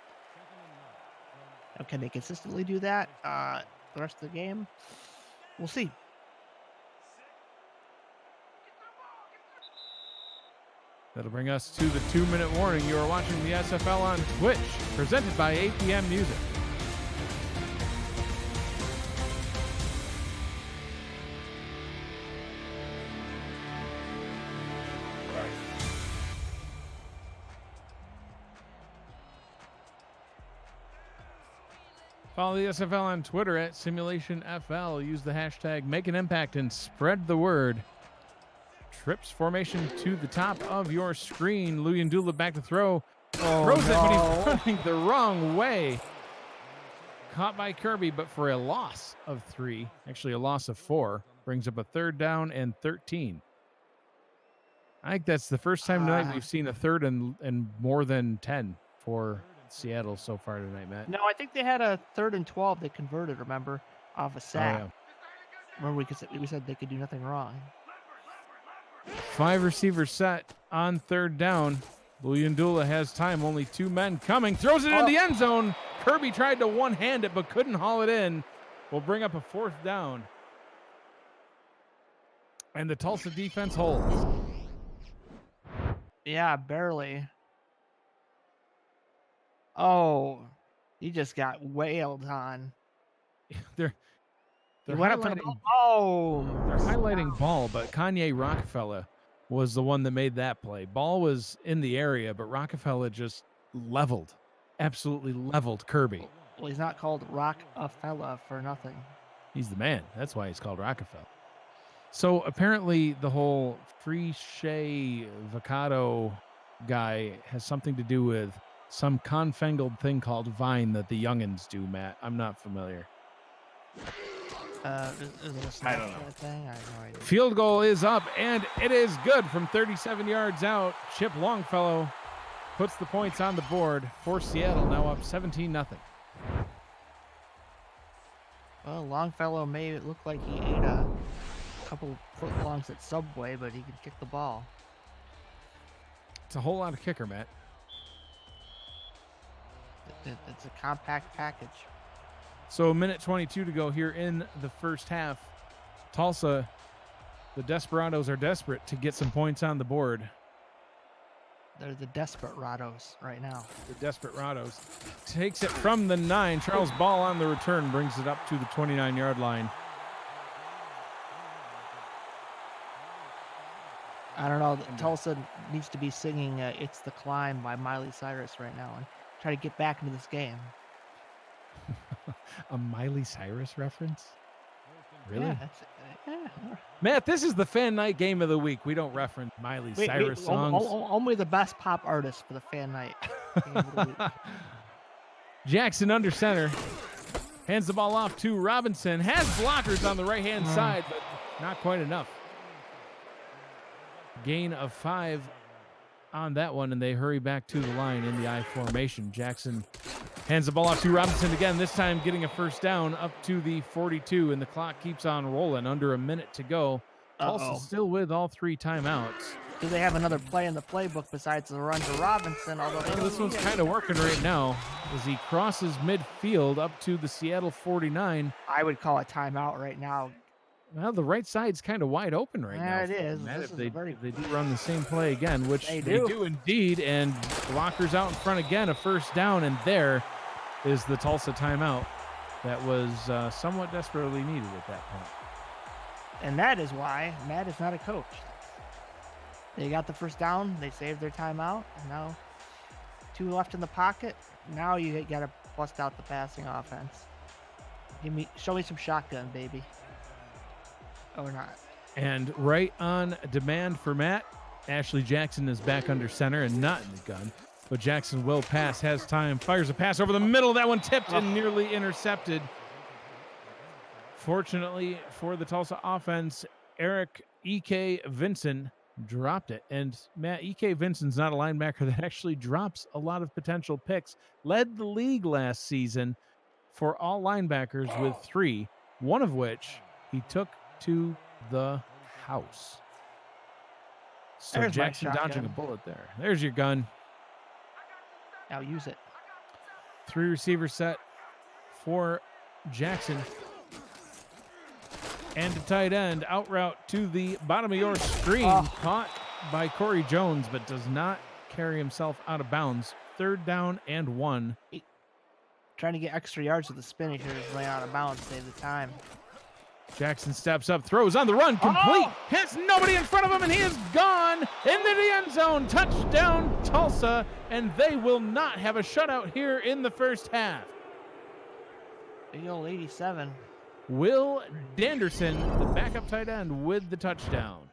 Now, can they consistently do that the rest of the game? We'll see. That'll bring us to the 2-minute warning. You are watching the SFL on Twitch, presented by APM Music. Follow the SFL on Twitter at SimulationFL. Use the hashtag Make an Impact and spread the word. Trips formation to the top of your screen. Luyendula back to throw. Throws it, but he's running the wrong way. Caught by Kirby, but for a loss of 3. Actually, a loss of 4. Brings up a third down and 13. I think that's the first time tonight we've seen a third and more than 10 for Seattle so far tonight, Matt. No, I think they had a 3rd and 12 they converted, remember, off a sack. Oh, yeah. Remember we said they could do nothing wrong. 5 receiver set on third down. Luyendula has time, only 2 men coming. Throws it in the end zone. Kirby tried to one-hand it, but couldn't haul it in. Will bring up a 4th down. And the Tulsa defense holds. Yeah, barely. Oh, he just got wailed on. They're He went up for the highlighting, ball. they're highlighting Ball, but Kanye Rockefeller was the one that made that play. Ball was in the area, but Rockefeller just absolutely leveled Kirby. Well, he's not called Rock-a-fella for nothing. He's the man. That's why he's called Rockefeller. So apparently the whole Free Vacado guy has something to do with some confangled thing called Vine that the youngins do, Matt. I'm not familiar. Is it a Snapchat thing? I have no idea. Field goal is up, and it is good from 37 yards out. Chip Longfellow puts the points on the board for Seattle, now up 17-0. Well, Longfellow may look like he ate a couple footlongs at Subway, but he can kick the ball. It's a whole lot of kicker, Matt. It's a compact package. So a minute 22 to go here in the first half. Tulsa, the Desperados are desperate to get some points on the board. They're the Desperados right now. The Desperados takes it from the 9. Charles Ball on the return brings it up to the 29-yard line. I don't know. Tulsa needs to be singing It's the Climb by Miley Cyrus right now and try to get back into this game. A Miley Cyrus reference? Really? Yeah, yeah. Matt, this is the fan night game of the week. We don't reference Miley Cyrus songs. Only the best pop artists for the fan night. Game of the week. Jackson under center. Hands the ball off to Robinson. Has blockers on the right-hand side, but not quite enough. Gain of 5 on that one, and they hurry back to the line in the I formation. Jackson hands the ball off to Robinson again, this time getting a first down up to the 42, and the clock keeps on rolling. Under a minute to go. Tulsa still with all 3 timeouts. Do they have another play in the playbook besides the run to Robinson? Although this one's kind of working right now as he crosses midfield up to the Seattle 49. I would call a timeout right now. Well, the right side's kind of wide open right now. It is. If they do run the same play again, which they do indeed, and blockers out in front again, a first down, and there is the Tulsa timeout that was somewhat desperately needed at that point. And that is why Matt is not a coach. They got the first down. They saved their timeout. And now 2 left in the pocket. Now you got to bust out the passing offense. Show me some shotgun, baby. Or not. And right on demand for Matt, Ashley Jackson is back under center and not in the gun. But Jackson will pass, has time, fires a pass over the middle. That one tipped and nearly intercepted. Fortunately for the Tulsa offense, Eric E.K. Vinson dropped it. And Matt, E.K. Vinson's not a linebacker that actually drops a lot of potential picks. Led the league last season for all linebackers with 3, one of which he took to the house. So There's Jackson dodging a bullet there. There's your gun. Now use it. 3 receiver set for Jackson. And a tight end out route to the bottom of your screen. Caught by Corey Jones, but does not carry himself out of bounds. 3rd down and 1. Trying to get extra yards with the spin here is laying out of bounds, save the time. Jackson steps up, throws on the run, complete. Has nobody in front of him, and he is gone into the end zone. Touchdown, Tulsa, and they will not have a shutout here in the first half. Big old 87. Will Danderson, the backup tight end, with the touchdown.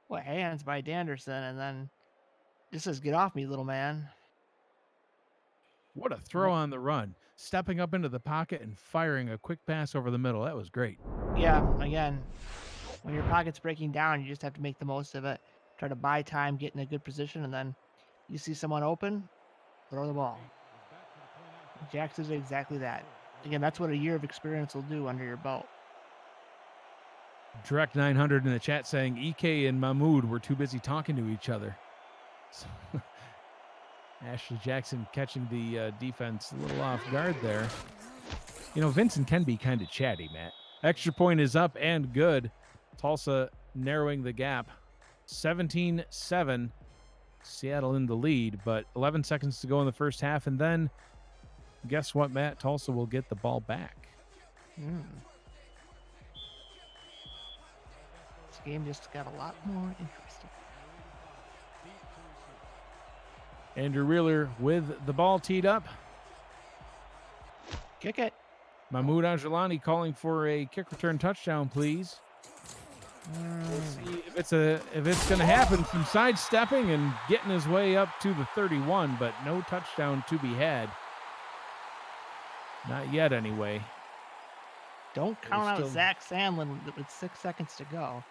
What hands by Danderson, and then just says, "Get off me, little man." What a throw on the run. Stepping up into the pocket and firing a quick pass over the middle. That was great. Yeah, again, when your pocket's breaking down, you just have to make the most of it. Try to buy time, get in a good position, and then you see someone open, throw the ball. Jackson did exactly that. Again, that's what a year of experience will do under your belt. Direct 900 in the chat saying EK and Mahmoud were too busy talking to each other. So, Ashley Jackson catching the defense a little off guard there. You know, Vincent can be kind of chatty, Matt. Extra point is up and good. Tulsa narrowing the gap. 17-7. Seattle in the lead, but 11 seconds to go in the first half, and then guess what, Matt? Tulsa will get the ball back. This game just got a lot more interesting. Andrew Wheeler with the ball teed up. Kick it. Mahmoud Angelani calling for a kick return touchdown, please. We'll see if it's going to happen. Some sidestepping and getting his way up to the 31, but no touchdown to be had. Not yet, anyway. Don't count out Zach Sandlin with 6 seconds to go.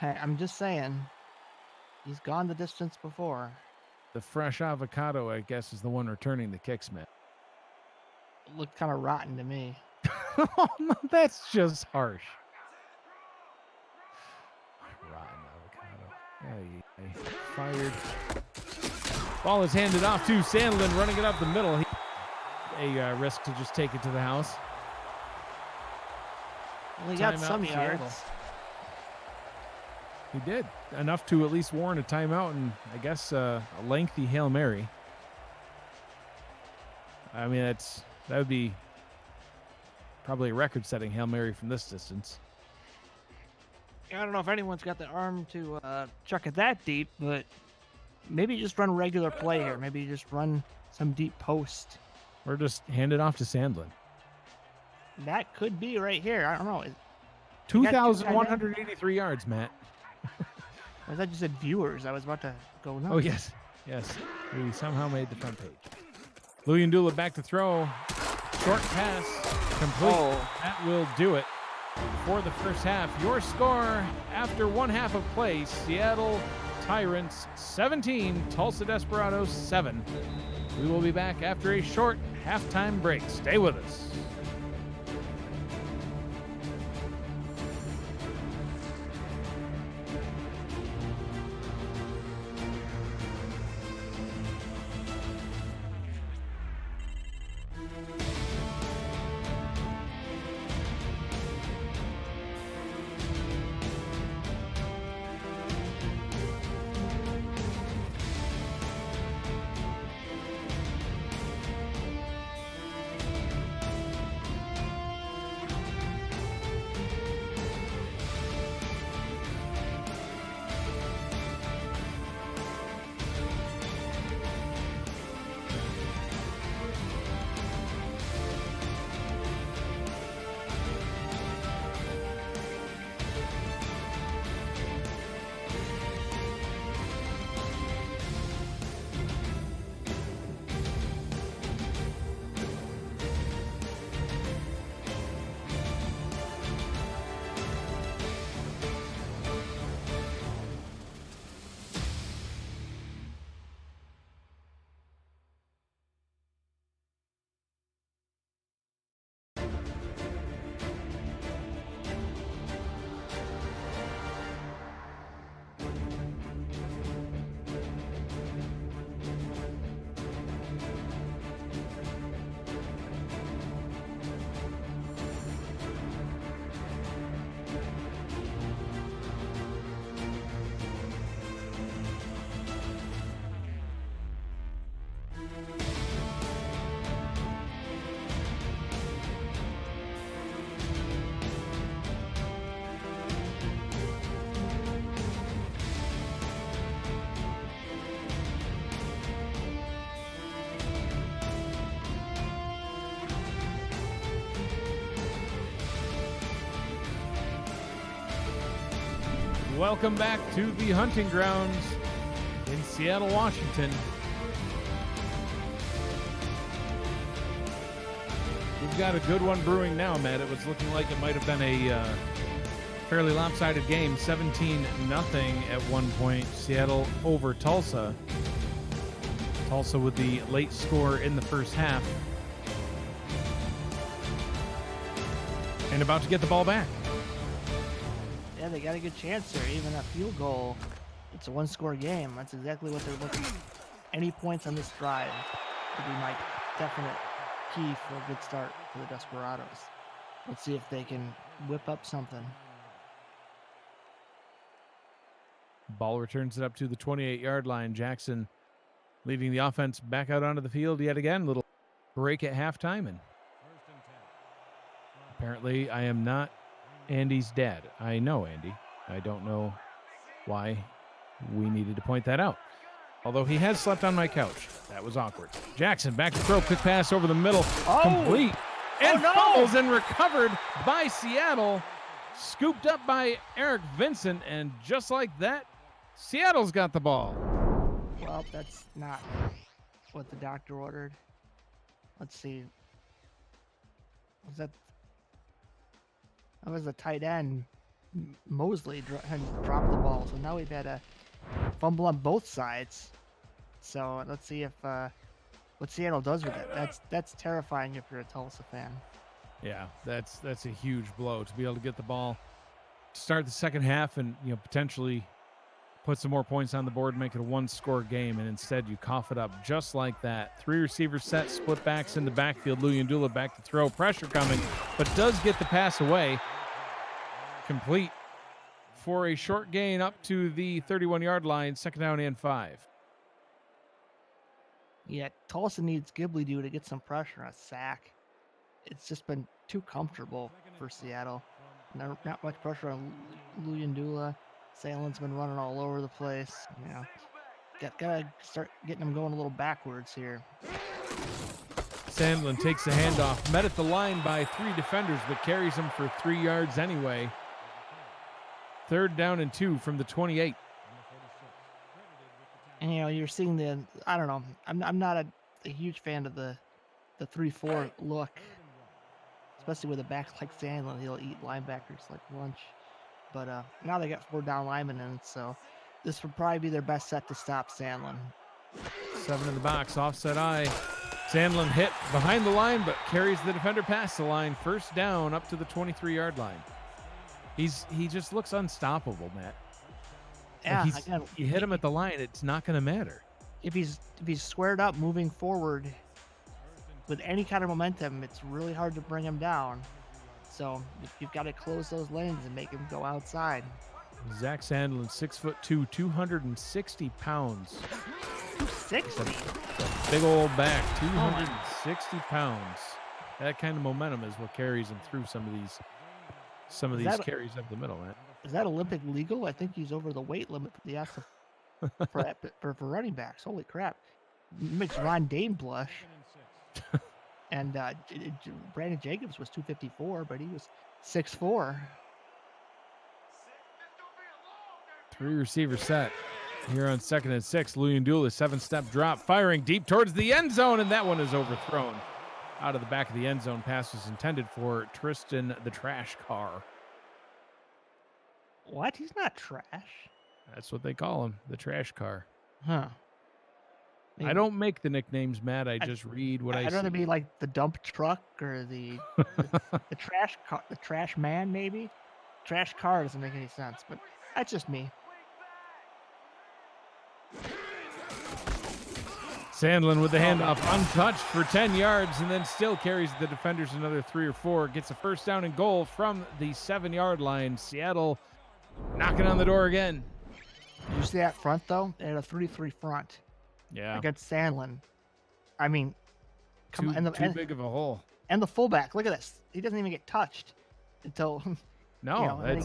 I'm just saying, he's gone the distance before. The fresh avocado, I guess, is the one returning the kicks, man. It looked kind of rotten to me. Oh, no, that's just harsh. Rotten avocado. Fired. Ball is handed off to Sandlin, running it up the middle. A risk to just take it to the house. Well, he got some yards. He did. Enough to at least warrant a timeout and, I guess, a lengthy Hail Mary. I mean, that would be probably a record-setting Hail Mary from this distance. I don't know if anyone's got the arm to chuck it that deep, but maybe just run regular play here. Maybe just run some deep post. Or just hand it off to Sandlin. That could be right here. I don't know. 2,183 yards, Matt. I thought you said viewers. I was about to go nuts. Oh, yes. Yes, we somehow made the front page. Luyendula back to throw. Short pass complete. Oh. That will do it for the first half. Your score after one half of play, Seattle Tyrants 17, Tulsa Desperados 7. We will be back after a short halftime break. Stay with us. Welcome back to the hunting grounds in Seattle, Washington. We've got a good one brewing now, Matt. It was looking like it might have been a fairly lopsided game, 17-0 at one point. Seattle over Tulsa. Tulsa with the late score in the first half. And about to get the ball back. Yeah, they got a good chance here. Even a field goal, it's a one-score game. That's exactly what they're looking for. Any points on this drive would be my definite key for a good start for the Desperados. Let's see if they can whip up something. Ball returns it up to the 28-yard line. Jackson leading the offense back out onto the field yet again. Little break at halftime, and apparently I am not Andy's dad. I know Andy. I don't know why we needed to point that out. Although he has slept on my couch. That was awkward. Jackson back to throw. Quick pass over the middle. Complete. And fumbles and recovered by Seattle. Scooped up by Eric Vincent. And just like that, Seattle's got the ball. Well, that's not what the doctor ordered. Let's see. That was a tight end. Mosley had dropped the ball, so now we've had a fumble on both sides. So let's see if what Seattle does with it. That's terrifying if you're a Tulsa fan. Yeah, that's a huge blow to be able to get the ball, start the second half, and potentially put some more points on the board, make it a one-score game, and instead you cough it up just like that. Three receivers set, split backs in the backfield. Luyendula back to throw, pressure coming, but does get the pass away. Complete for a short gain up to the 31-yard line, second down and 5. Yeah, Tulsa needs Ghibli to get some pressure on a sack. It's just been too comfortable for Seattle. Not much pressure on Luyendula. Salen's been running all over the place. Gotta start getting them going a little backwards here. Sandlin takes the handoff, met at the line by 3 defenders, but carries him for 3 yards anyway. Third down and 2 from the 28. And you're seeing I don't know. I'm not a huge fan of the 3-4 look, especially with a back like Sandlin. He'll eat linebackers like lunch. But now they got 4 down linemen in, so this would probably be their best set to stop Sandlin. 7 in the box, offset eye. Sandlin hit behind the line, but carries the defender past the line. First down up to the 23-yard line. He just looks unstoppable, Matt. Yeah, Like again, you hit him at the line, it's not going to matter. If he's squared up moving forward with any kind of momentum, it's really hard to bring him down. So you've got to close those lanes and make him go outside. Zach Sandlin, 6'2", 260 pounds. 260? Big old back, 260 pounds. That kind of momentum is what carries him through some of these carries up the middle, man. Is that Olympic legal? I think he's over the weight limit for the for running backs. Holy crap. Makes Ron Dane blush. And Brandon Jacobs was 254, but he was 6'4". 3 receiver set here on 2nd and 6. Luyendula, 7-step drop, firing deep towards the end zone, and that one is overthrown. Out of the back of the end zone, pass was intended for Tristan the Trash Car. What? He's not trash. That's what they call him, the Trash Car. Huh. Maybe. I don't make the nicknames, Matt. I just read what I see. I'd rather be like the dump truck or the trash car, the trash man, maybe. Trash car doesn't make any sense, but that's just me. Sandlin with the handoff, untouched for 10 yards, and then still carries the defenders another 3 or 4. Gets a first down and goal from the 7-yard line. Seattle knocking on the door again. Did you see that front, though? They had a 3-3 front. Yeah. Against Sandlin. I mean, too big of a hole. And the fullback, look at this. He doesn't even get touched until... No, it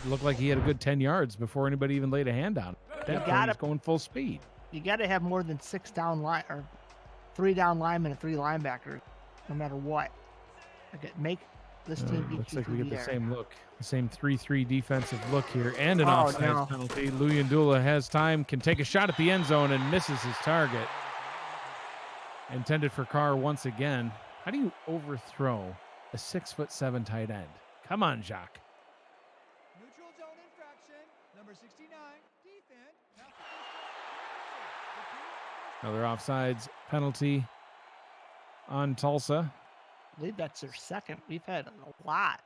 looked like he had a good 10 yards before anybody even laid a hand on him. That point, he's going full speed. You got to have more than 6 down line or 3 down linemen and 3 linebackers, no matter what. Okay, make this team beat looks you like we through get the air. same look, the same 3-3 defensive look here, and an offside penalty. Luyendula has time, can take a shot at the end zone and misses his target. Intended for Carr once again. How do you overthrow a 6'7" tight end? Come on, Jacques. Neutral zone infraction, number 69, defense. Another offsides penalty on Tulsa. I believe that's their second. We've had a lot.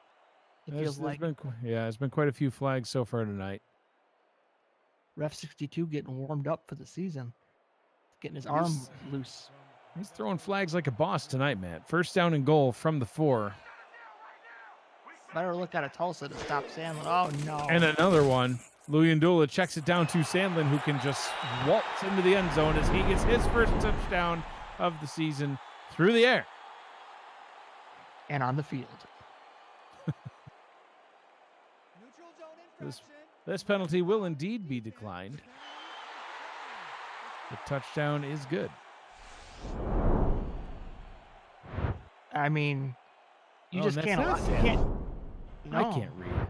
There's been quite a few flags so far tonight. Ref 62 getting warmed up for the season, getting his arm loose. He's throwing flags like a boss tonight, Matt. First down and goal from the 4. Better look out of Tulsa to stop Sandlin. Oh, no. And another one. Luyendula checks it down to Sandlin, who can just waltz into the end zone as he gets his first touchdown of the season through the air. And on the field. This penalty will indeed be declined. The touchdown is good. I mean, you Oh, just that's can't not allow. You Sandlin. can't. I No. can't read.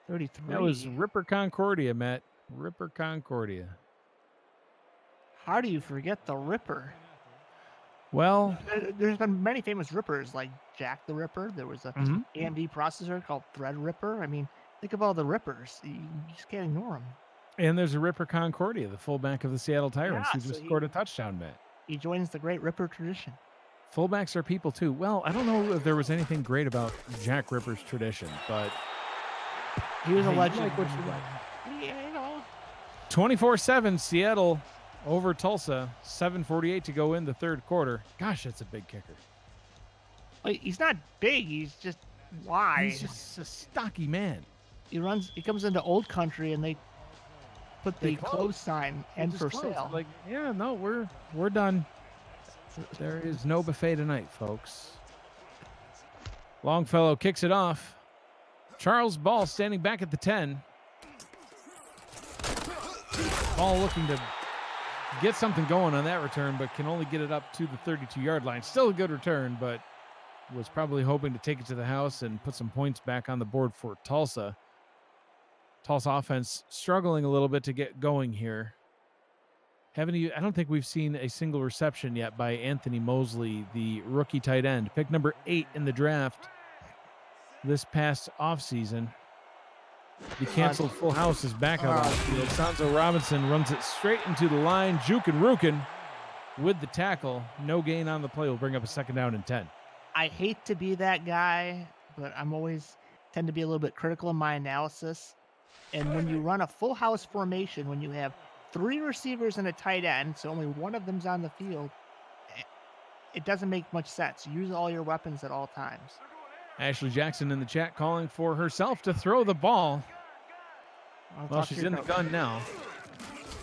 33. That was Ripper Concordia, Matt. Ripper Concordia. How do you forget the Ripper? Well, There's been many famous Rippers, like Jack the Ripper. There was a AMD processor called Threadripper. I mean, think of all the Rippers. You just can't ignore them. and there's a Ripper Concordia, the fullback of the Seattle Tyrants, Yeah, who just so scored a touchdown, Matt. He joins the great Ripper tradition. Fullbacks are people too. Well, I don't know if there was anything great about Jack Ripper's tradition, but He was a Hey, you legend. like what you like. Yeah, you know. 24-7 Seattle over Tulsa. 7:48 to go in the third quarter. Gosh, that's a big kicker. Like, he's not big. He's just wide. He's just a stocky man. He comes into Old Country and they put They the close. close sign They end just for closed. sale. Like, yeah, no, we're done. There is no buffet tonight, folks. Longfellow kicks it off. Charles Ball standing back at the 10. Ball looking to get something going on that return, but can only get it up to the 32-yard line. Still a good return, but was probably hoping to take it to the house and put some points back on the board for Tulsa. Tulsa offense struggling a little bit to get going here. I don't think we've seen a single reception yet by Anthony Mosley, the rookie tight end, pick number 8 in the draft this past offseason. The canceled full house is back out on the field. Sanzo Robinson runs it straight into the line. Jukin Rukin with the tackle. No gain on the play will bring up a 2nd down and 10. I hate to be that guy, but I'm always tend to be a little bit critical in my analysis. And when you run a full house formation, when you have 3 receivers and a tight end, so only one of them's on the field, it doesn't make much sense. Use all your weapons at all times. Ashley Jackson in the chat calling for herself to throw the ball. Well, she's in the gun now,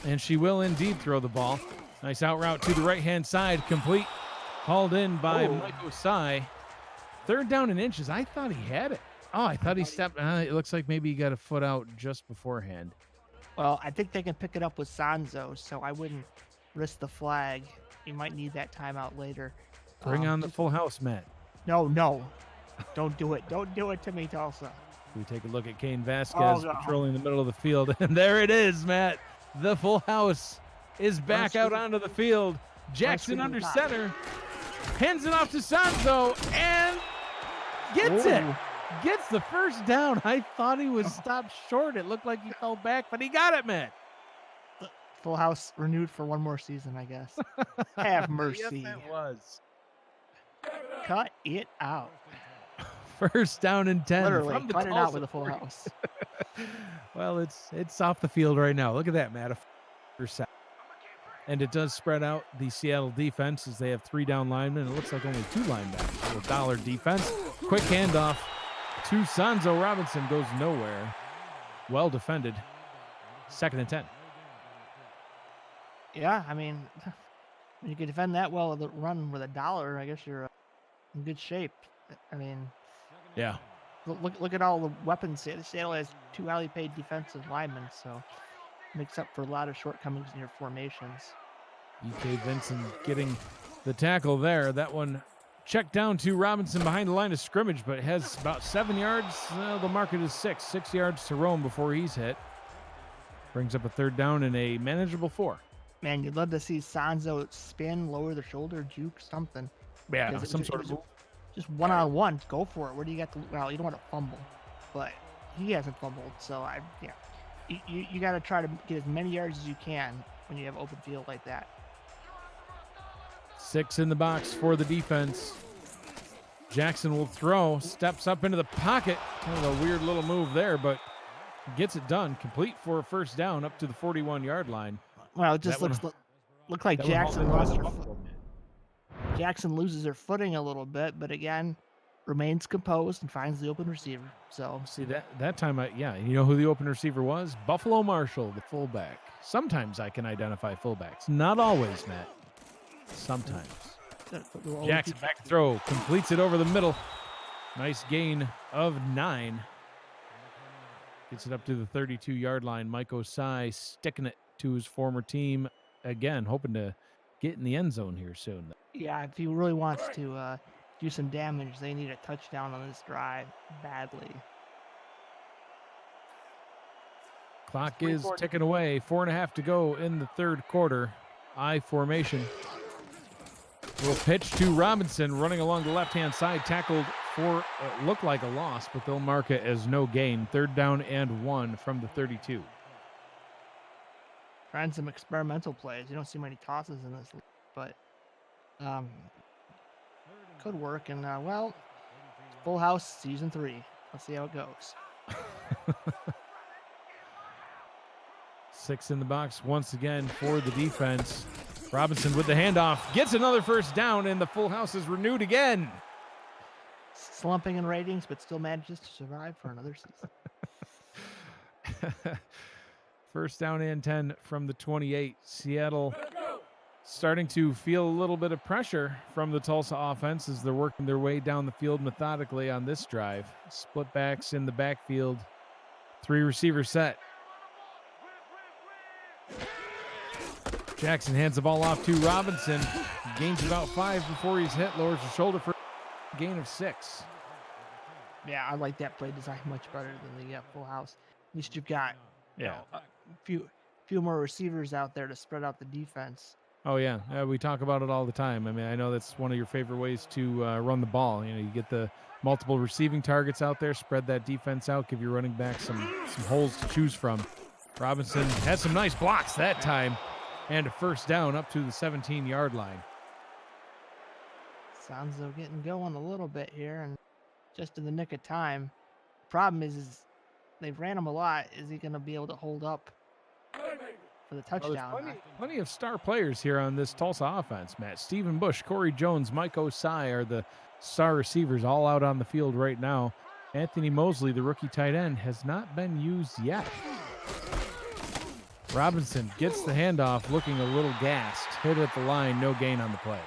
and she will indeed throw the ball. Nice out route to the right-hand side, complete. Hauled in by Mike Osai. 3rd down and inches. I thought he had it. Oh, I thought he stepped. It looks like maybe he got a foot out just beforehand. Well, I think they can pick it up with Sanzo, so I wouldn't risk the flag. You might need that timeout later. Bring on the full house, Matt. No. Don't do it. Don't do it to me, Tulsa. We take a look at Kane Vasquez patrolling the middle of the field, and there it is, Matt. The full house is back out onto the field. Jackson under center, hands it off to Sanzo, and gets it. Gets the 1st down. I thought he was stopped short. It looked like he fell back, but he got it, Matt. Full house renewed for one more season, I guess. Have mercy. Yes, it was. Cut it out. 1st down and 10. Literally, cut it out with a full house. Well, it's off the field right now. Look at that, Matt. And it does spread out the Seattle defense as they have 3 down linemen. It looks like only 2 linebackers. A little dollar defense. Quick handoff to Sanzo Robinson. Goes nowhere. Well defended. 2nd and 10. Yeah, I mean, when you can defend that well with a run with $1, I guess you're in good shape. I mean, yeah. Look at all the weapons. Seattle has 2 highly paid defensive linemen, so makes up for a lot of shortcomings in your formations. E.K. Vincent getting the tackle there. That one checked down to Robinson behind the line of scrimmage, but has about 7 yards. The market is 6 yards to roam before he's hit. Brings up a 3rd down and a manageable 4. Man, you'd love to see Sanzo spin, lower the shoulder, juke, something. Yeah, some sort of move. Just one-on-one, go for it. Where do you got to? Well, you don't want to fumble, but he hasn't fumbled, so you got to try to get as many yards as you can when you have open field like that. 6 in the box for the defense. Jackson will throw, steps up into the pocket. Kind of a weird little move there, but gets it done. Complete for a 1st down up to the 41-yard line. Well, it just looks like Jackson loses her footing a little bit, but again, remains composed and finds the open receiver. So see that time, you know who the open receiver was? Buffalo Marshall, the fullback. Sometimes I can identify fullbacks, not always, Matt. Sometimes. Jackson back throw, completes it over the middle. Nice gain of 9. Gets it up to the 32-yard line. Mike Osai sticking it to his former team again, hoping to get in the end zone here soon. Yeah, if he really wants to do some damage, they need a touchdown on this drive badly. Clock is ticking away. 4.5 to go in the 3rd quarter. I formation. Will pitch to Robinson running along the left-hand side. Tackled for looked like a loss, but they'll mark it as no gain. 3rd down and 1 from the 32. Trying some experimental plays. You don't see many tosses in this, but could work. And full house season 3. Let's see how it goes. 6 in the box once again for the defense. Robinson with the handoff gets another 1st down, and the full house is renewed again. Slumping in ratings, but still manages to survive for another season. 1st down and 10 from the 28. Seattle starting to feel a little bit of pressure from the Tulsa offense as they're working their way down the field methodically on this drive. Split backs in the backfield. 3 receiver set. Jackson hands the ball off to Robinson. Gains about 5 before he's hit. Lowers the shoulder for a gain of 6. Yeah, I like that play design much better than the full house. At least you've got a few more receivers out there to spread out the defense. Oh yeah, we talk about it all the time. I mean, I know that's one of your favorite ways to run the ball. You know, you get the multiple receiving targets out there, spread that defense out, give your running back some holes to choose from. Robinson had some nice blocks that time, and a first down up to the 17-yard line. Sounds though getting going a little bit here, and just in the nick of time. Problem is they've ran him a lot. Is he going to be able to hold up for the touchdown? Well, plenty of star players here on this Tulsa offense, Matt. Stephen Bush, Corey Jones, Mike Osai are the star receivers all out on the field right now. Anthony Mosley, the rookie tight end, has not been used yet. Robinson gets the handoff, looking a little gassed. Hit at the line, no gain on the play.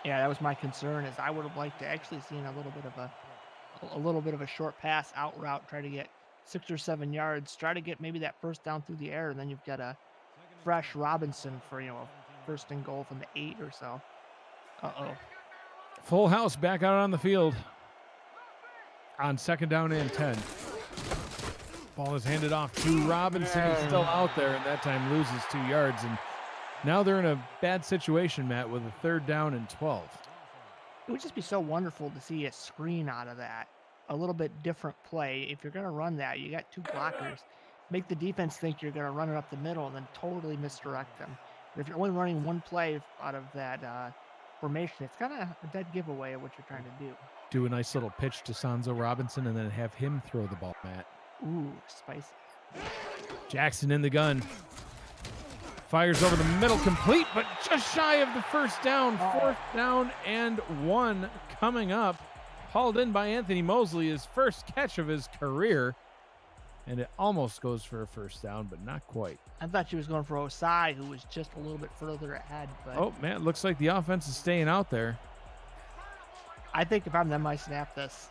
Yeah, that was my concern. Is I would have liked to actually seen a little bit of a short pass out route, try to get 6 or 7 yards, try to get maybe that first down through the air, and then you've got a fresh Robinson for a first and goal from the 8 or so. Full house back out on the field on second down and 10. Ball is handed off to Robinson. He's still out there, and that time loses 2 yards. And now they're in a bad situation, Matt, with a third down and 12. It would just be so wonderful to see a screen out of that. A little bit different play. If you're going to run that, you got 2 blockers. Make the defense think you're going to run it up the middle and then totally misdirect them. But if you're only running one play out of that formation, it's kind of a dead giveaway of what you're trying to do. Do a nice little pitch to Sanzo Robinson and then have him throw the ball, Matt. Ooh, spicy. Jackson in the gun. Fires over the middle, complete, but just shy of the first down. Fourth down and 1 coming up. Hauled in by Anthony Mosley, his first catch of his career. And it almost goes for a first down, but not quite. I thought she was going for Osai, who was just a little bit further ahead. But oh, man, it looks like the offense is staying out there. I think if I'm them, I snap this.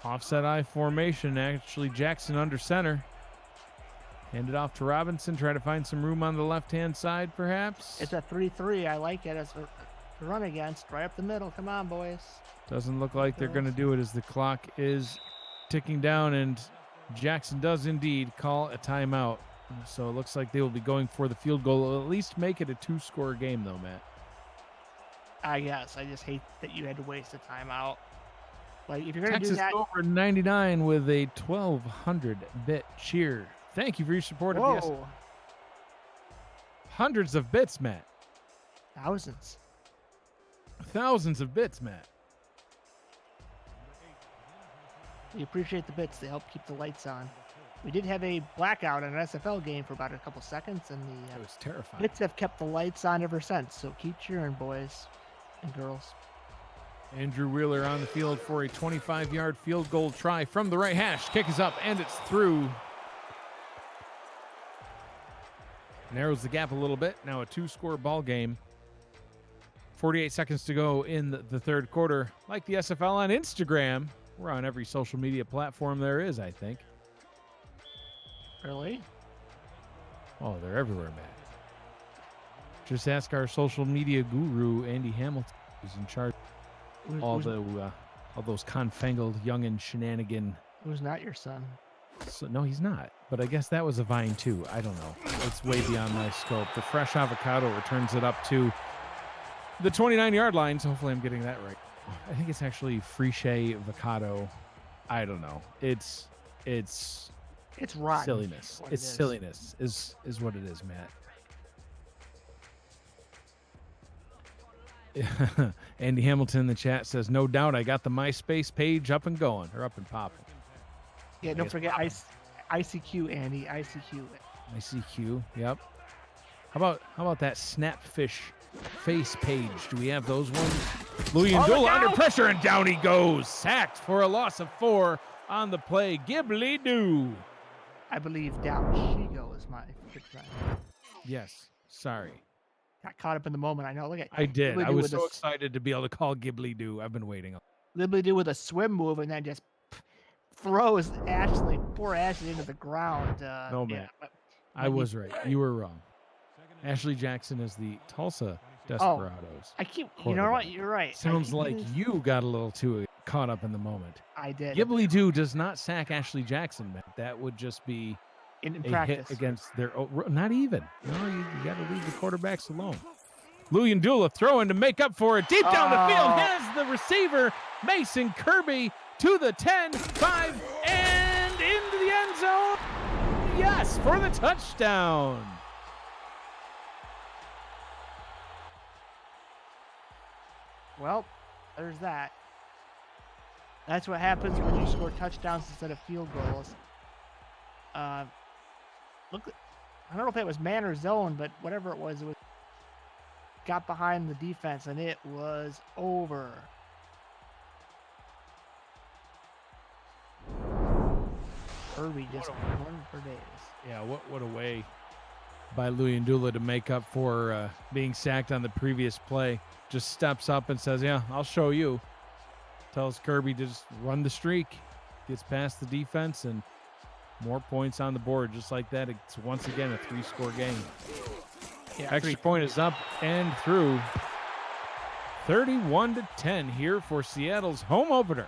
Offset I formation, actually Jackson under center. Hand it off to Robinson, try to find some room on the left-hand side, perhaps. It's a 3-3. I like it as a run against, right up the middle. Come on, boys. Doesn't look like they're going to do it as the clock is ticking down, and Jackson does indeed call a timeout. So it looks like they will be going for the field goal. It'll at least make it a 2-score game, though, Matt. I guess. I just hate that you had to waste a timeout. Like, if you're going to do Texas that... over 99 with a 1,200-bit cheer. Thank you for your support of the hundreds of bits, Matt. Thousands. Thousands of bits, Matt. We appreciate the bits. They help keep the lights on. We did have a blackout in an SFL game for about a couple seconds, and It was terrifying. bits have kept the lights on ever since. So keep cheering, boys and girls. Andrew Wheeler on the field for a 25-yard field goal try from the right hash. Kick is up, and it's through. Narrows the gap a little bit. Now a 2-score ball game. 48 seconds to go in the third quarter. Like the SFL on Instagram. We're on every social media platform there is, I think. Really? Oh, they're everywhere, Matt. Just ask our social media guru, Andy Hamilton, who's in charge of all those confangled youngin' shenanigan. Who's not your son? So, no, he's not. But I guess that was a vine, too. I don't know. It's way beyond my scope. The fresh avocado returns it up to the 29-yard line. So hopefully I'm getting that right. I think it's actually Friche avocado. I don't know. It's rotten. silliness. It's silliness is what it is, Matt. Andy Hamilton in the chat says, no doubt I got the MySpace page up and going, or up and popping. Yeah, don't forget ICQ, Andy. ICQ. ICQ, yep. How about that Snapfish face page? Do we have those ones? Louis Ndola under pressure, and down he goes. Sacked for a loss of 4 on the play. Ghibli doo. I believe down she goes, my good friend. Yes, sorry. Got caught up in the moment. I know. Look at I did. Ghibli I do was with so a excited to be able to call Ghibli doo. I've been waiting. Ghibli do with a swim move and then just throws poor Ashley into the ground. No, man. I was right. You were wrong. Ashley Jackson is the Tulsa Desperados. You know what? You're right. Sounds like you got a little too caught up in the moment. I did. Ghibli doo does not sack Ashley Jackson, man. That would just be in a practice. hit against their not even. No, you got to leave the quarterbacks alone. Luyendula throwing to make up for it. Deep down the field has the receiver, Mason Kirby, to the 10, 5, and into the end zone. Yes, for the touchdown. Well, there's that. That's what happens when you score touchdowns instead of field goals. Look, I don't know if it was man or zone, but whatever it was got behind the defense, and it was over. Kirby just won for days. Yeah, what a way by Luyendula to make up for being sacked on the previous play. Just steps up and says, yeah, I'll show you. Tells Kirby to just run the streak. Gets past the defense and more points on the board. Just like that, it's once again a 3-score game. Yeah, Extra point is up and through. 31-10 here for Seattle's home opener.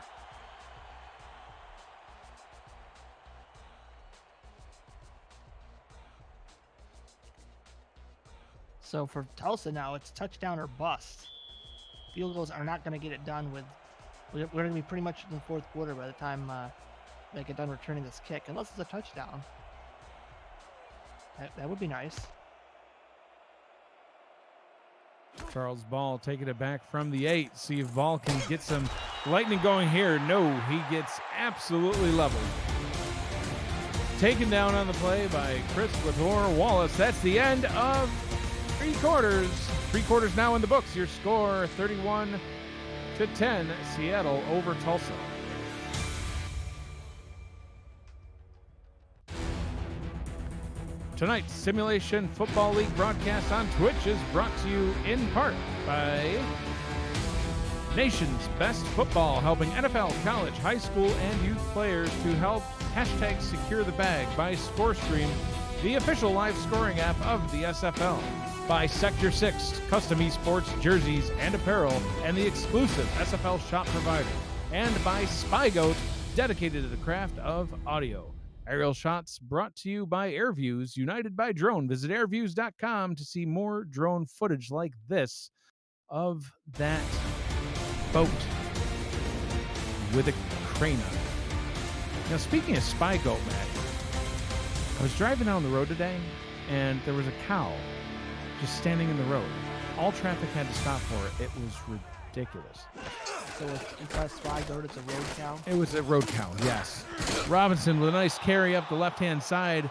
So for Tulsa now, it's touchdown or bust. Field goals are not going to get it done with. We're going to be pretty much in the fourth quarter by the time they get done returning this kick, unless it's a touchdown. That would be nice. Charles Ball taking it back from the 8. See if Ball can get some lightning going here. No, he gets absolutely leveled. Taken down on the play by Chris Wallace. That's the end of 3 quarters. 3 quarters now in the books. Your score 31-10, Seattle over Tulsa. Tonight's Simulation Football League broadcast on Twitch is brought to you in part by Nation's Best Football, helping NFL, college, high school, and youth players to help #Secure the Bag by ScoreStream, the official live scoring app of the SFL. By Sector 6, custom esports, jerseys, and apparel, and the exclusive SFL shop provider. And by SpyGoat, dedicated to the craft of audio. Aerial shots brought to you by AirViews, united by drone. Visit airviews.com to see more drone footage like this of that boat with a crane on it. Now, speaking of SpyGoat, Matt, I was driving down the road today, and there was a cow just standing in the road. All traffic had to stop for it. It was ridiculous. So it's a SpyGoat, it's a road cow? It was a road cow, yes. Robinson with a nice carry up the left-hand side.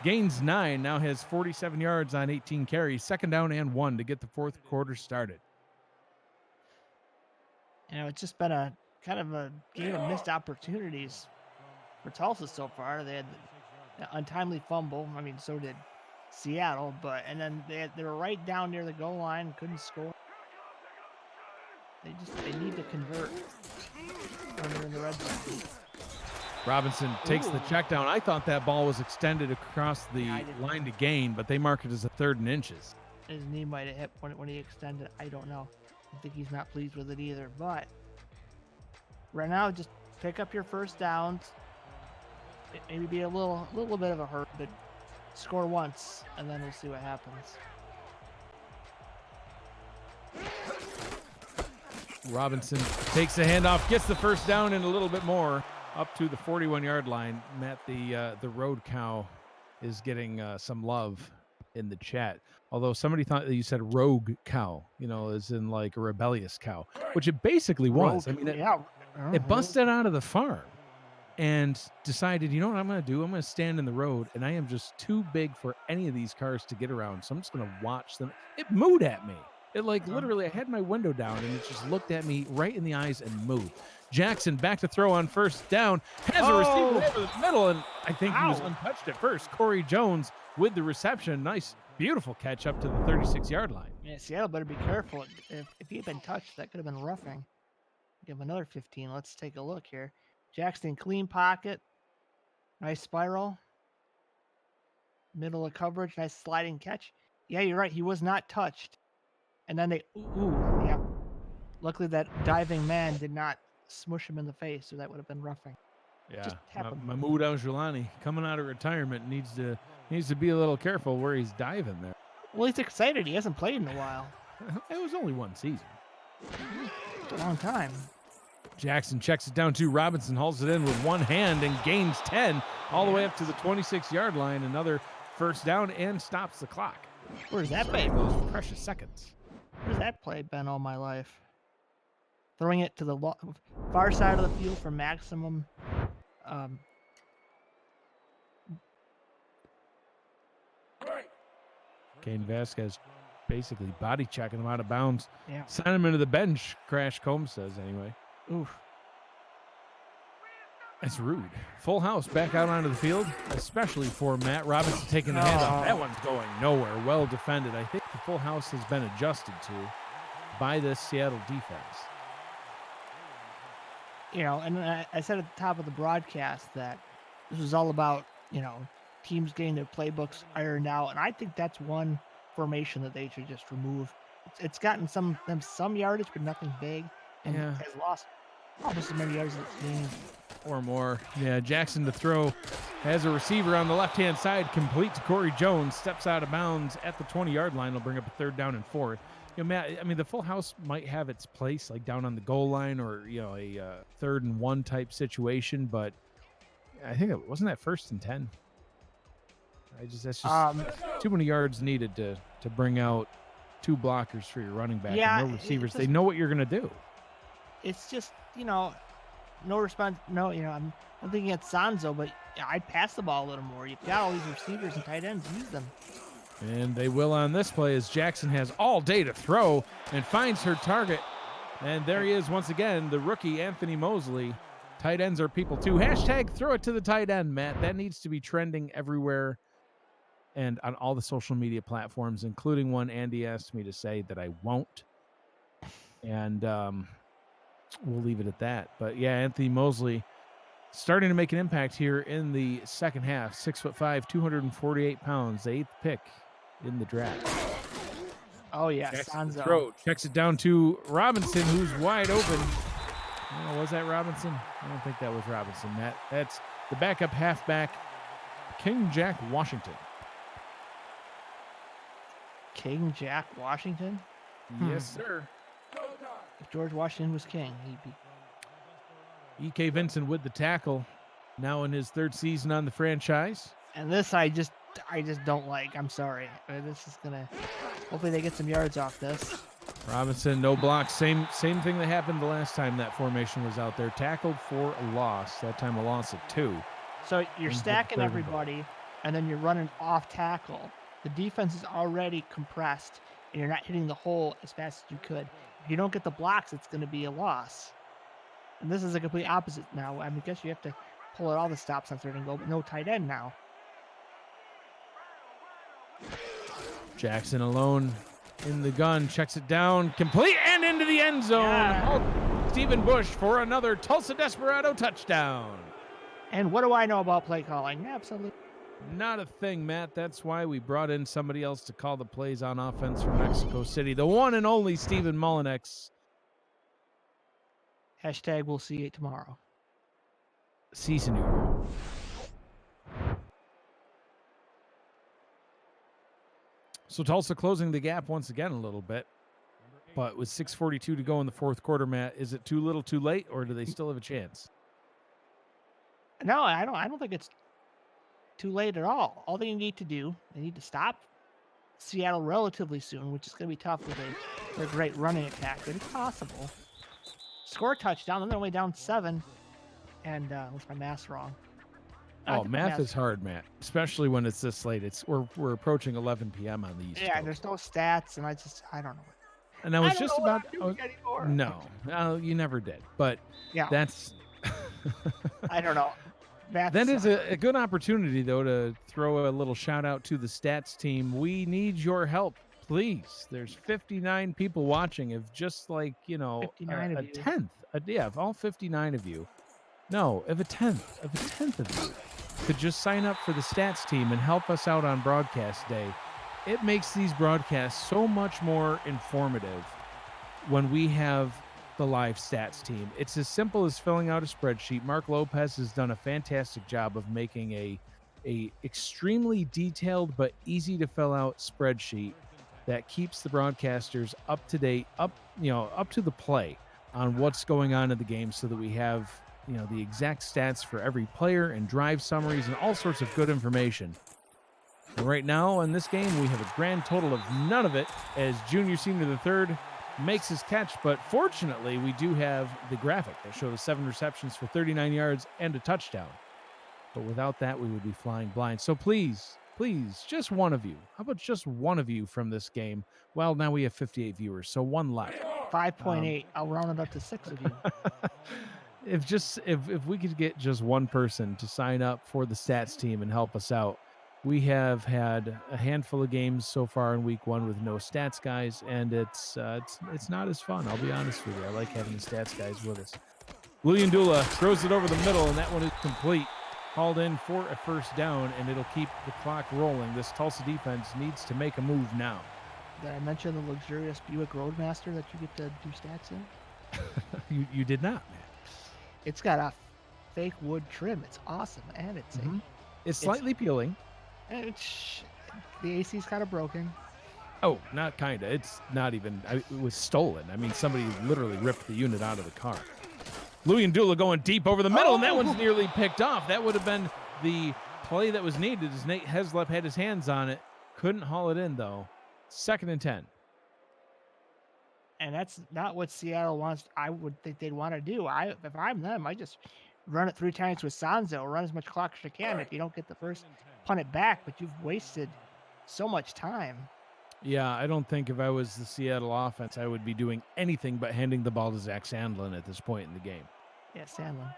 Gains 9, now has 47 yards on 18 carries. 2nd down and 1 to get the fourth quarter started. You know, it's just been a kind of a game of missed opportunities for Tulsa so far. They had the untimely fumble. I mean, so did Seattle, and then they were right down near the goal line, couldn't score. They need to convert when they're in the red zone. Robinson takes the check down. I thought that ball was extended across the line to gain, but they mark it as a 3rd and inches. His knee might have hit when he extended. I don't know. I think he's not pleased with it either. But right now, just pick up your first downs. Maybe be a little bit of a hurt, but score once, and then we'll see what happens. Robinson takes the handoff, gets the first down and a little bit more up to the 41-yard line. Matt, the road cow is getting some love in the chat. Although somebody thought that you said rogue cow, as in like a rebellious cow, which it basically was. Rogue, I mean, yeah. It busted out of the farm and decided, you know what I'm going to do? I'm going to stand in the road, and I am just too big for any of these cars to get around, so I'm just going to watch them. It mooed at me. It literally, I had my window down, and it just looked at me right in the eyes and moved. Jackson back to throw on 1st down, has a receiver over the middle, and I think he was untouched at first. Corey Jones with the reception. Nice, beautiful catch up to the 36-yard line. Yeah, Seattle better be careful. If he had been touched, that could have been roughing. Give him another 15. Let's take a look here. Jackson, clean pocket. Nice spiral. Middle of coverage. Nice sliding catch. Yeah, you're right. He was not touched. And then yeah. Luckily that diving man did not smush him in the face, so that would have been roughing. Yeah, Just happened. Mahmoud Al-Julani coming out of retirement needs to be a little careful where he's diving there. Well, he's excited. He hasn't played in a while. It was only one season. It's a long time. Jackson checks it down to Robinson, hauls it in with one hand and gains 10 all the way up to the 26-yard line. Another first down and stops the clock. Where's that play? Those precious seconds. Where's that play been all my life? Throwing it to the far side of the field for maximum. Kane Vasquez basically body checking him out of bounds. Yeah. Sent him into the bench, Crash Combs says anyway. Oof. That's rude. Full house back out onto the field, especially for Matt Robinson taking the handoff. That one's going nowhere. Well defended. I think the full house has been adjusted to by this Seattle defense. You know, and I said at the top of the broadcast that this was all about, you know, teams getting their playbooks ironed out, and I think that's one formation that they should just remove. It's gotten some yardage, but nothing big, and Yeah. has lost almost as many yards as it's gained. Or more. Yeah, Jackson to throw. Has a receiver on the left-hand side, complete to Corey Jones, steps out of bounds at the 20-yard line. Will bring up a 3rd down and 4. You know, Matt, I mean, the full house might have its place, like down on the goal line or, you know, a 3rd and 1 type situation, but I think it wasn't that 1st and 10. That's just too many yards needed to bring out 2 blockers for your running back and no receivers. They know what you're going to do. It's just, you know, no response. No, you know, I'm thinking it's Sanzo, but I'd pass the ball a little more. You've got all these receivers and tight ends. Use them. And they will on this play as Jackson has all day to throw and finds her target. And there he is once again, the rookie Anthony Mosley. Tight ends are people too. Hashtag throw it to the tight end, Matt. That needs to be trending everywhere and on all the social media platforms, including one Andy asked me to say that I won't. And we'll leave it at that. But yeah, Anthony Mosley starting to make an impact here in the second half. 6'5", 248 pounds, the 8th pick in the draft. Oh yeah, Jackson Sanzo. throw, checks it down to Robinson, who's wide open. Oh, was that Robinson? I don't think that was Robinson. That's the backup halfback, King Jack Washington. King Jack Washington? Yes, sir. If George Washington was king, he'd be. E.K. Vincent with the tackle, now in his 3rd season on the franchise. And this I just don't like. I'm sorry. This is gonna. Hopefully they get some yards off this. Robinson, no blocks. Same thing that happened the last time that formation was out there. Tackled for a loss. That time a loss of 2. So you're And stacking third and everybody, and then you're running off tackle. The defense is already compressed, and you're not hitting the hole as fast as you could. If you don't get the blocks, it's going to be a loss. And this is a complete opposite now. I mean, I guess you have to pull out all the stops on 3rd and goal, but no tight end now. Jackson alone in the gun, checks it down, complete and into the end zone. Yeah. Stephen Bush for another Tulsa Desperado touchdown. And what do I know about play calling? Absolutely. Not a thing, Matt. That's why we brought in somebody else to call the plays on offense from Mexico City. The one and only Stephen Mullinex. Hashtag we'll see it tomorrow. Si, senor. So Tulsa closing the gap once again a little bit. But with 6:42 to go in the 4th quarter, Matt, is it too little too late, or do they still have a chance? No, I don't think it's too late at all. All they need to do, they need to stop Seattle relatively soon, which is going to be tough with their great running attack, but it's possible. Score a touchdown, then they're only down 7, and unless my math's wrong. I Oh, think my math math's is hard, Matt, especially when it's this late. We're approaching 11 p.m. on the East Yeah, Coast. and there's no stats, and I don't know. And I was just don't know about. what I'm doing anymore. No, you never did. But Yeah, that's. I don't know. Math That is sucks. a good opportunity, though, to throw a little shout out to the stats team. We need your help, please. There's 59 people watching. If just like, 59 a of you. tenth, if all 59 of you, no, if a tenth of you could just sign up for the stats team and help us out on broadcast day, it makes these broadcasts so much more informative when we have the live stats team. It's as simple as filling out a spreadsheet. Mark Lopez has done a fantastic job of making a extremely detailed but easy to fill out spreadsheet that keeps the broadcasters up to date, up to the play on what's going on in the game, so that we have, the exact stats for every player and drive summaries and all sorts of good information. And right now in this game, we have a grand total of none of it, as Junior Senior the third makes his catch. But fortunately, we do have the graphic that shows 7 receptions for 39 yards and a touchdown. But without that, we would be flying blind. So please, just one of you. How about just one of you from this game? Well, now we have 58 viewers, so one left. 5.8. I'll round it up to 6 of you. If we could get just one person to sign up for the stats team and help us out. We have had a handful of games so far in week 1 with no stats guys, and it's not as fun. I'll be honest with you. I like having the stats guys with us. Luyendula throws it over the middle, and that one is complete. Called in for a first down, and it'll keep the clock rolling. This Tulsa defense needs to make a move now. Did I mention the luxurious Buick Roadmaster that you get to do stats in? You did not, man. It's got a fake wood trim. It's awesome, and It's slightly peeling. The AC's kind of broken. Oh, not kind of. It's not even. It was stolen. I mean, somebody literally ripped the unit out of the car. Luyendula going deep over the middle, and that one's nearly picked off. That would have been the play that was needed, as Nate Heslop had his hands on it. Couldn't haul it in, though. 2nd and 10. And that's not what Seattle wants. I would think they'd want to do. If I'm them, I just run it 3 times with Sanzo, run as much clock as you can. If you don't get the first, punt it back, but you've wasted so much time. Yeah, I don't think if I was the Seattle offense, I would be doing anything but handing the ball to Zach Sandlin at this point in the game. Yeah, Sandlin.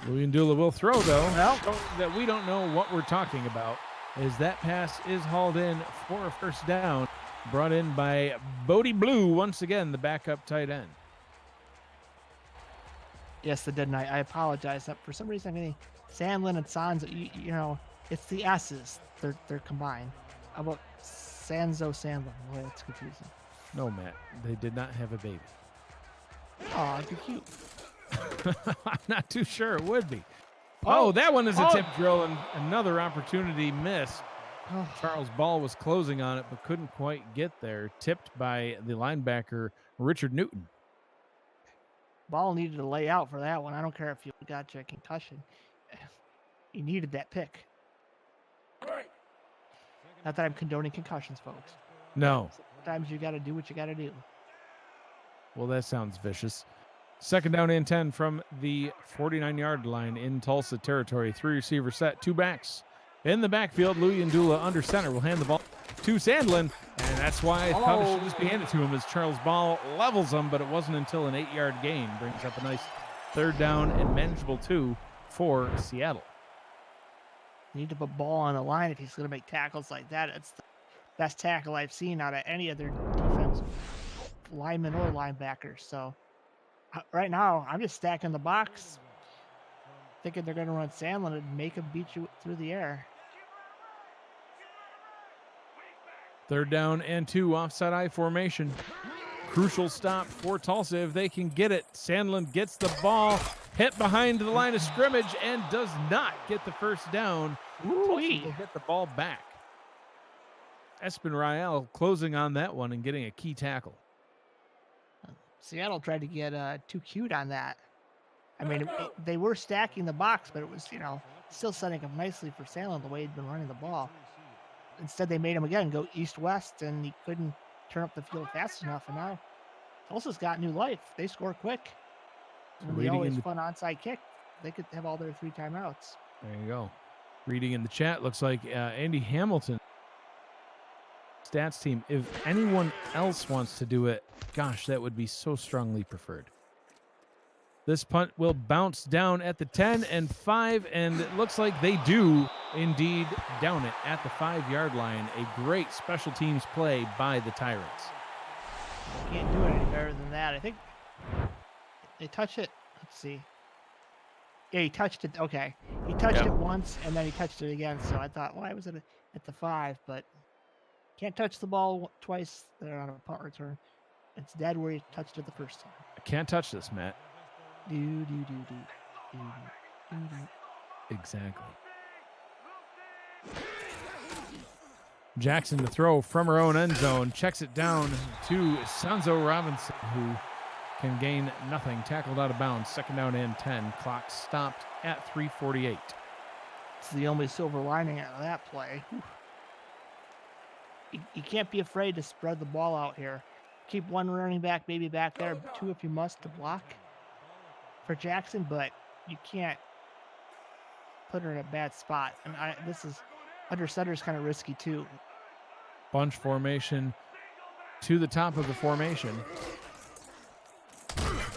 Luyendula will throw, though. Well, that we don't know what we're talking about, as that pass is hauled in for a first down, brought in by Bodie Blue, once again, the backup tight end. Yes, the dead knight. I apologize. For some reason, I'm getting Sandlin and Sanzo. You know, it's the S's. They're combined. How about Sandlin? Boy, that's confusing. No, Matt. They did not have a baby. Oh, it'd be cute. I'm not too sure it would be. Oh, that one is a tip drill, and another opportunity missed. Charles Ball was closing on it, but couldn't quite get there. Tipped by the linebacker, Richard Newton. Ball needed to lay out for that one. I don't care if you got your concussion. He needed that pick. Not that I'm condoning concussions, folks. No. Sometimes you got to do what you got to do. Well, that sounds vicious. 2nd down and 10 from the 49-yard line in Tulsa territory. 3 receiver set, 2 backs. In the backfield, Luyendula under center will hand the ball to Sandlin, and that's why I thought it should just be handed to him, as Charles Ball levels him, but it wasn't until an 8-yard gain. Brings up a nice 3rd down and manageable 2 for Seattle. You need to put Ball on the line if he's going to make tackles like that. It's the best tackle I've seen out of any other defensive lineman or linebacker. So right now, I'm just stacking the box, thinking they're going to run Sandlin and make him beat you through the air. 3rd down and 2, offside I formation. Crucial stop for Tulsa if they can get it. Sandlin gets the ball, hit behind the line of scrimmage, and does not get the first down. Tulsa will get the ball back. Espen Rael closing on that one and getting a key tackle. Seattle tried to get too cute on that. I mean, they were stacking the box, but it was, still setting up nicely for Sandlin the way he'd been running the ball. Instead, they made him again go east-west, and he couldn't turn up the field fast enough. And now Tulsa's got new life. They score quick. And the always fun onside kick, they could have all their 3 timeouts. There you go. Reading in the chat, looks like Andy Hamilton, stats team. If anyone else wants to do it, gosh, that would be so strongly preferred. This punt will bounce down at the 10 and 5, and it looks like they do indeed down it at the 5-yard line. A great special teams play by the Tyrants. Can't do it any better than that. I think they touch it. Let's see. Yeah, he touched it. Okay. He touched it once, and then he touched it again. So I thought, why was it at the 5? But Can't touch the ball twice there on a punt return. It's dead where you touched it the first time. I can't touch this, Matt. Exactly. Jackson to throw from her own end zone. Checks it down to Sanzo Robinson, who can gain nothing. Tackled out of bounds. 2nd down and 10. Clock stopped at 3:48. It's the only silver lining out of that play. You can't be afraid to spread the ball out here. Keep one running back maybe back there, 2 if you must to block for Jackson, but you can't put her in a bad spot. And this is under center's kind of risky too. Bunch formation to the top of the formation.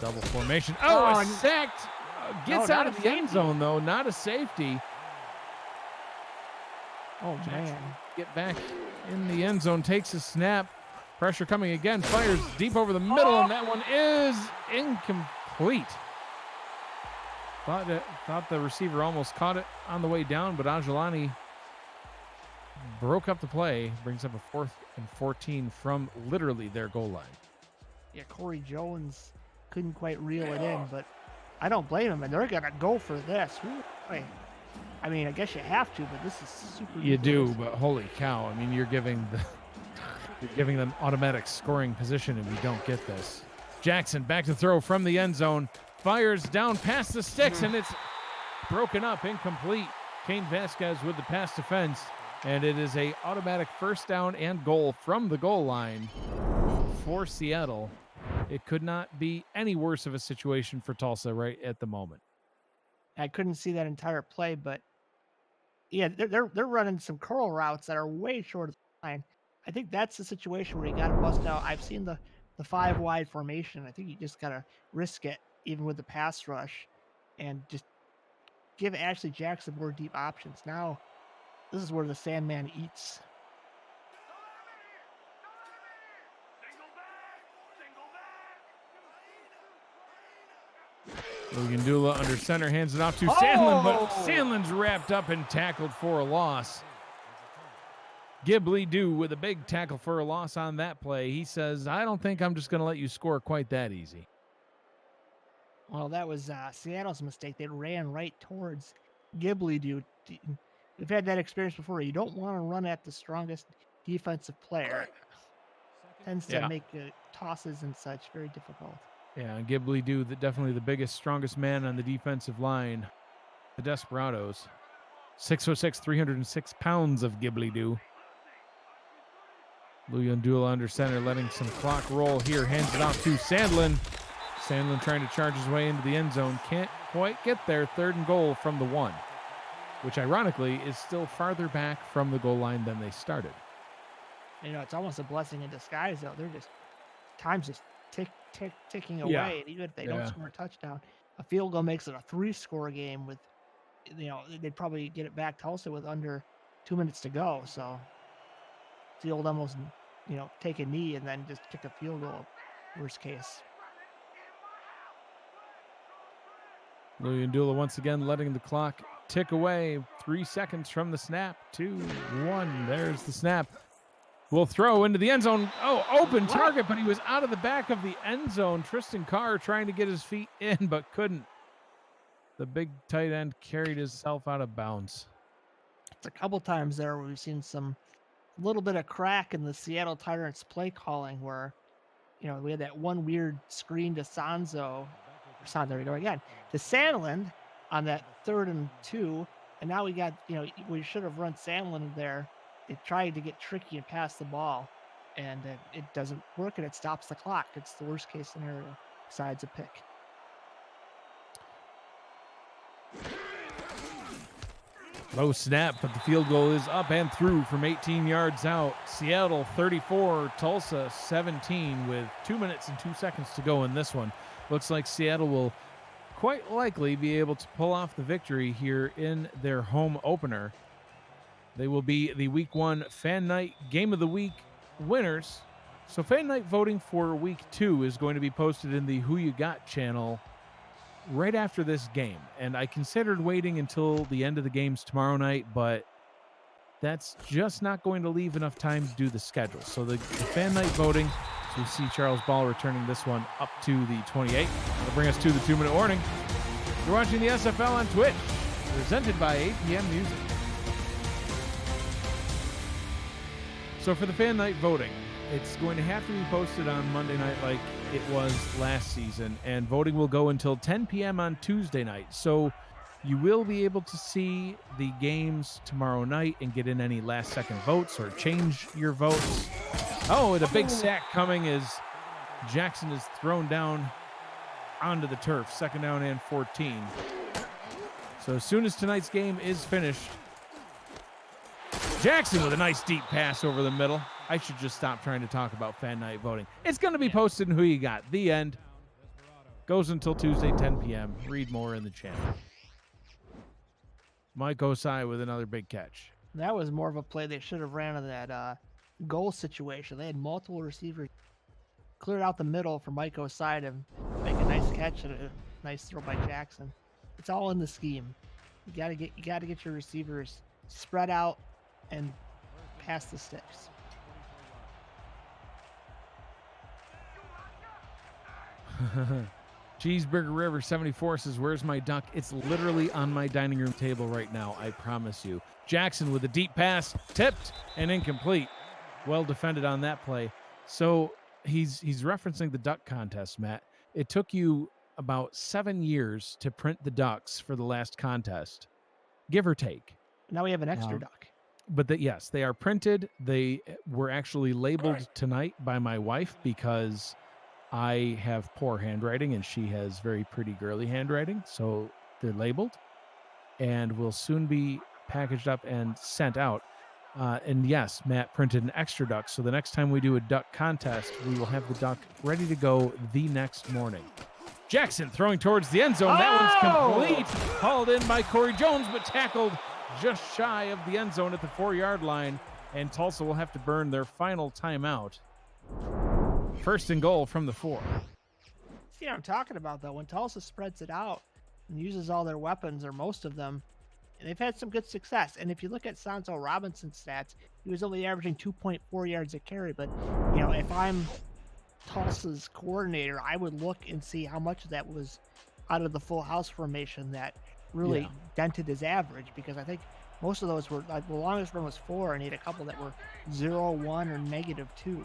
Double formation. Oh, a sacked. Gets out of the end zone, though. Not a safety. Oh, Jackson, man. get back in the end zone. Takes a snap. Pressure coming again. Fires deep over the middle, and that one is incomplete. Thought the receiver almost caught it on the way down, but Angelani broke up the play. Brings up a 4th and 14 from literally their goal line. Yeah, Corey Jones couldn't quite reel it in, but I don't blame him, and they're going to go for this. Really. I mean, I guess you have to, but this is super. You do, but holy cow. I mean, you're giving them automatic scoring position, and we don't get this. Jackson back to throw from the end zone. Fires down past the sticks, and it's broken up, incomplete. Kane Vasquez with the pass defense, and it is a automatic 1st down and goal from the goal line for Seattle. It could not be any worse of a situation for Tulsa right at the moment. I couldn't see that entire play, but yeah, they're running some curl routes that are way short of the line. I think that's the situation where you got to bust out. I've seen the 5 wide formation. I think you just got to risk it, even with the pass rush, and just give Ashley Jackson more deep options. Now, this is where the Sandman eats. Lugandula under center, hands it off to Sandlin, but Sandlin's wrapped up and tackled for a loss. Ghibli Doo with a big tackle for a loss on that play. He says, I don't think I'm just going to let you score quite that easy. Well, that was Seattle's mistake. They ran right towards Ghibli Doo. We've had that experience before. You don't want to run at the strongest defensive player. Tends to make tosses and such very difficult. Yeah, and Ghibli Doo, definitely the biggest, strongest man on the defensive line. The Desperados. 6'6", 306 pounds of Ghibli Doo. Luyandula under center, letting some clock roll here. Hands it off to Sandlin. Sandlin trying to charge his way into the end zone. Can't quite get there. 3rd and goal from the 1, which ironically is still farther back from the goal line than they started. You know, it's almost a blessing in disguise, though. They're just, time's just ticking away. And even if they don't score a touchdown, a field goal makes it a 3-score game with, you know, they'd probably get it back Tulsa with under 2 minutes to go. So it's the old almost, you know, take a knee and then just kick a field goal, worst case. Luyandula once again letting the clock tick away. 3 seconds from the snap. 2, 1. There's the snap. Will throw into the end zone. Oh, open target, but he was out of the back of the end zone. Tristan Carr trying to get his feet in, but couldn't. The big tight end carried himself out of bounds. It's a couple times there where we've seen some little bit of crack in the Seattle Tyrants play calling where, you know, we had that one weird screen to Sanzo. There we go again. To Sandlin on that 3rd and 2. And now we got, you know, we should have run Sandlin there. They tried to get tricky and pass the ball, and it doesn't work, and it stops the clock. It's the worst case scenario besides a pick. Low snap, but the field goal is up and through from 18 yards out. Seattle 34, Tulsa 17 with 2 minutes and 2 seconds to go in this one. Looks like Seattle will quite likely be able to pull off the victory here in their home opener. They will be the Week 1 Fan Night Game of the Week winners. So Fan Night voting for Week 2 is going to be posted in the Who You Got channel right after this game. And I considered waiting until the end of the games tomorrow night, but that's just not going to leave enough time to do the schedule. So the fan night voting, so we see Charles Ball returning this one up to the 28. That'll bring us to the 2-minute warning. You're watching the SFL on Twitch, presented by APM Music. So for the fan night voting, it's going to have to be posted on Monday night like it was last season, and voting will go until 10 p.m. on Tuesday night. So you will be able to see the games tomorrow night and get in any last-second votes or change your votes. Oh, and a big sack coming as Jackson is thrown down onto the turf. 2nd down and 14. So as soon as tonight's game is finished, Jackson with a nice deep pass over the middle. I should just stop trying to talk about fan night voting. It's going to be posted in Who You Got. The end. Goes until Tuesday, 10 p.m. Read more in the channel. Mike Osai with another big catch. That was more of a play they should have ran in that goal situation. They had multiple receivers cleared out the middle for Mike Osai to make a nice catch and a nice throw by Jackson. It's all in the scheme. You gotta get your receivers spread out and past the sticks. Cheeseburger River 74 says, where's my duck? It's literally on my dining room table right now, I promise you. Jackson with a deep pass, tipped and incomplete. Well defended on that play. So he's referencing the duck contest, Matt. It took you about 7 years to print the ducks for the last contest, give or take. Now we have an extra duck. But yes, they are printed. They were actually labeled tonight by my wife because I have poor handwriting and she has very pretty girly handwriting. So they're labeled and will soon be packaged up and sent out. And yes, Matt printed an extra duck. So the next time we do a duck contest, we will have the duck ready to go the next morning. Jackson throwing towards the end zone. That one's complete. Hauled in by Corey Jones, but tackled just shy of the end zone at the 4-yard line. And Tulsa will have to burn their final timeout. 1st and goal from the 4. See what I'm talking about, though. When Tulsa spreads it out and uses all their weapons, or most of them, and they've had some good success. And if you look at Santo Robinson's stats, he was only averaging 2.4 yards a carry. But, you know, if I'm Tulsa's coordinator, I would look and see how much of that was out of the full house formation that really dented his average, because I think most of those were, like, the longest run was 4, and he had a couple that were 0, 1, or -2.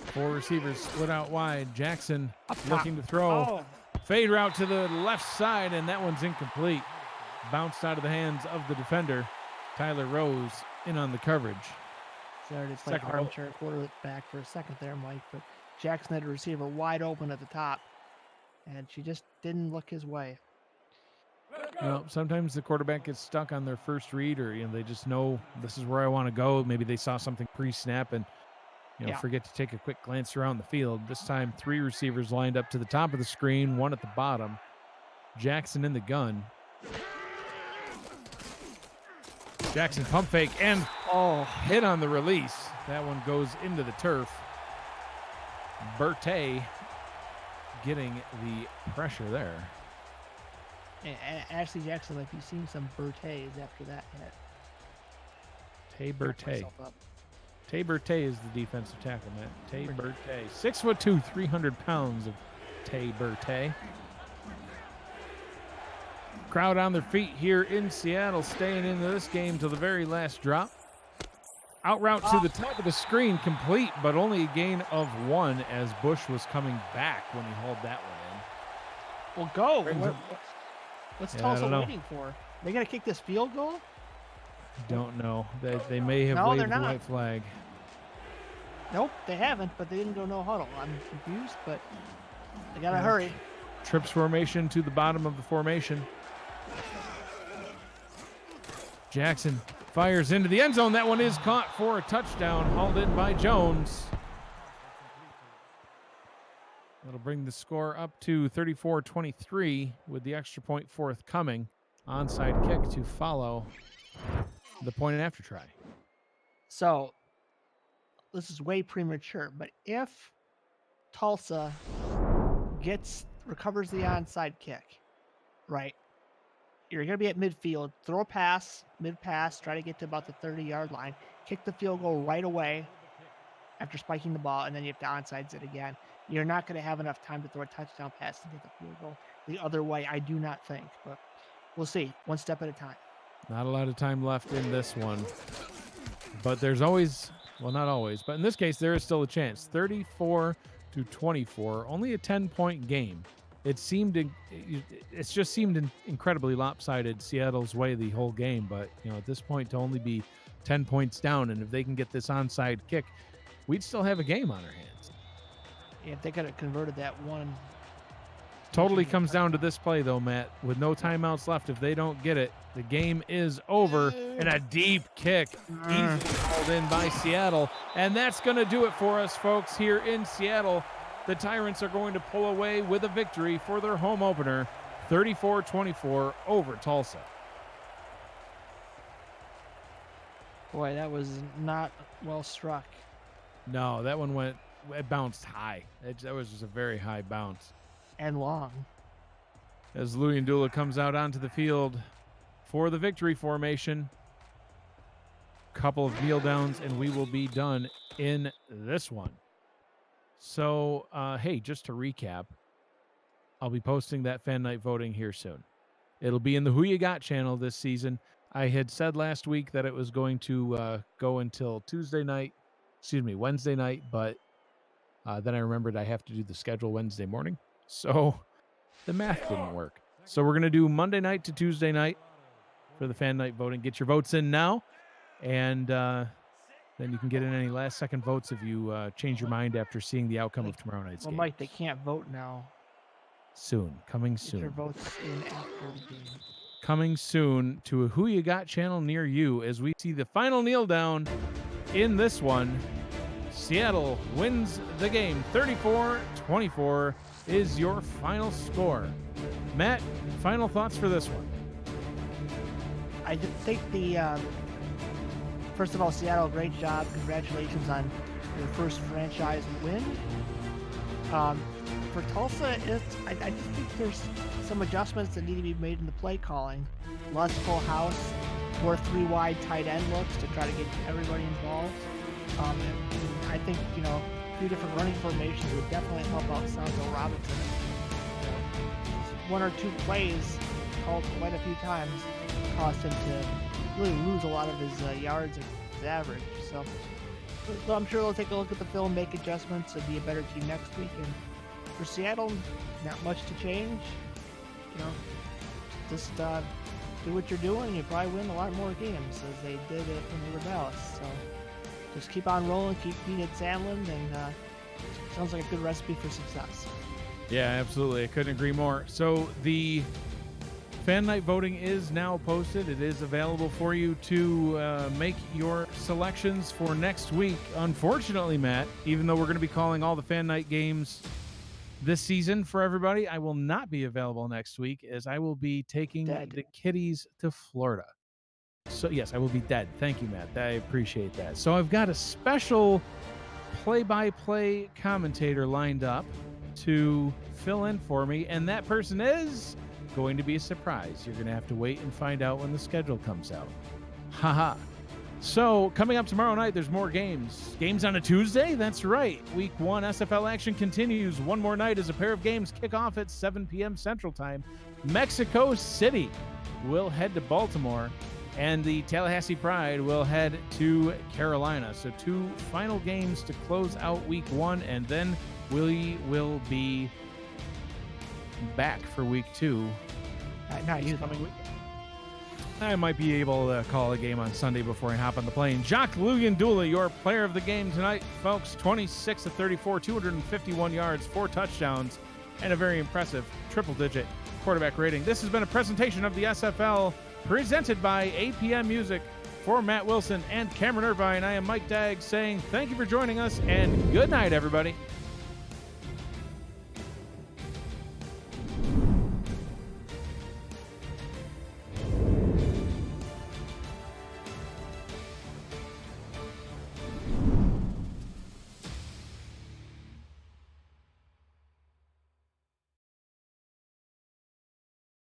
4 receivers split out wide. Jackson looking to throw. Fade route to the left side, and that one's incomplete. Bounced out of the hands of the defender. Tyler Rose in on the coverage. Sorry to play armchair quarterback for a second there, Mike, but Jackson had a receiver wide open at the top, and she just didn't look his way. Well, sometimes the quarterback gets stuck on their first read, or they just know this is where I want to go. Maybe they saw something pre-snap and forget to take a quick glance around the field. This time, 3 receivers lined up to the top of the screen, 1 at the bottom. Jackson in the gun. Jackson pump fake and hit on the release. That one goes into the turf. Bertay getting the pressure there. And Ashley Jackson might be seeing some Bertays after that hit. Tay Bertay. Tay Bertay is the defensive tackle, man. Tay Bertay. 6'2", 300 pounds of Tay Bertay. Crowd on their feet here in Seattle, staying into this game till the very last drop. Out route to the top of the screen, complete, but only a gain of 1 as Bush was coming back when he hauled that one in. Well, go. What's Tulsa waiting for? They got to kick this field goal? Don't know. They may have waved the white flag. Nope, they haven't, but they didn't go no huddle. I'm confused, but they got to hurry. Trips formation to the bottom of the formation. Jackson fires into the end zone. That one is caught for a touchdown, hauled in by Jones. That'll bring the score up to 34-23 with the extra point forthcoming. Onside kick to follow the point after try. So this is way premature, but if Tulsa recovers the onside kick, right, You're going to be at midfield. Throw a pass, mid-pass, try to get to about the 30-yard line. Kick the field goal right away after spiking the ball, and then you have to onside it again. You're not going to have enough time to throw a touchdown pass to get the field goal the other way, I do not think. But we'll see. One step at a time. Not a lot of time left in this one. But there's always, well, not always, but in this case, there is still a chance. 34-24, only a 10-point game. It's just seemed incredibly lopsided Seattle's way the whole game. But, at this point, to only be 10 points down, and if they can get this onside kick, we'd still have a game on our hands. Yeah, if they could have converted that one. Totally comes down to this play, though, Matt. With no timeouts left, if they don't get it, the game is over. And a deep kick, easily called in by Seattle. And that's going to do it for us, folks, here in Seattle. The Tyrants are going to pull away with a victory for their home opener, 34-24 over Tulsa. Boy, that was not well struck. No, that one it bounced high. That was just a very high bounce. And long. As Luyendula comes out onto the field for the victory formation. Couple of kneel downs, and we will be done in this one. So, hey, just to recap, I'll be posting that fan night voting here soon. It'll be in the Who You Got channel this season. I had said last week that it was going to go until Wednesday night, but then I remembered I have to do the schedule Wednesday morning. So the math didn't work. So we're going to do Monday night to Tuesday night for the fan night voting. Get your votes in now, and then you can get in any last-second votes if you change your mind after seeing the outcome of tomorrow night's game. Well, Mike, they can't vote now. Coming Get your soon. votes in after the game. Coming soon to a Who You Got channel near you as we see the final kneel down in this one. Seattle wins the game. 34-24 is your final score. Matt, final thoughts for this one? I think first of all, Seattle, great job. Congratulations on your first franchise win. For Tulsa, I just think there's some adjustments that need to be made in the play calling. Less full house, more 3-wide tight end looks to try to get everybody involved. And I think, 3 different running formations would definitely help out Santo Robinson. One or two plays called quite a few times caused him to really lose a lot of his yards and his average. So I'm sure they'll take a look at the film, make adjustments, and be a better team next week. And for Seattle, not much to change. Just do what you're doing, and you probably win a lot more games as they did it when they were Dallas. So just keep on rolling, keep being at Sandland, and sounds like a good recipe for success. Yeah, absolutely. I couldn't agree more. So the fan night voting is now posted. It is available for you to make your selections for next week. Unfortunately, Matt, even though we're going to be calling all the fan night games this season for everybody, I will not be available next week as I will be taking the kiddies to Florida. So, yes, I will be dead. Thank you, Matt. I appreciate that. So I've got a special play-by-play commentator lined up to fill in for me, and that person is going to be a surprise. You're going to have to wait and find out when the schedule comes out. Haha. So, coming up tomorrow night, there's more games. Games on a Tuesday? That's right. Week 1 SFL action continues. One more night as a pair of games kick off at 7 p.m. Central Time. Mexico City will head to Baltimore, and the Tallahassee Pride will head to Carolina. So 2 final games to close out Week 1, and then we will be back for Week 2. Not you. Coming week. I might be able to call a game on Sunday before I hop on the plane. Jacques Luyendula, your player of the game tonight, folks. 26 of 34, 251 yards, 4 touchdowns, and a very impressive triple-digit quarterback rating. This has been a presentation of the SFL presented by APM Music. For Matt Wilson and Cameron Irvine, I am Mike Dagg saying thank you for joining us, and good night, everybody.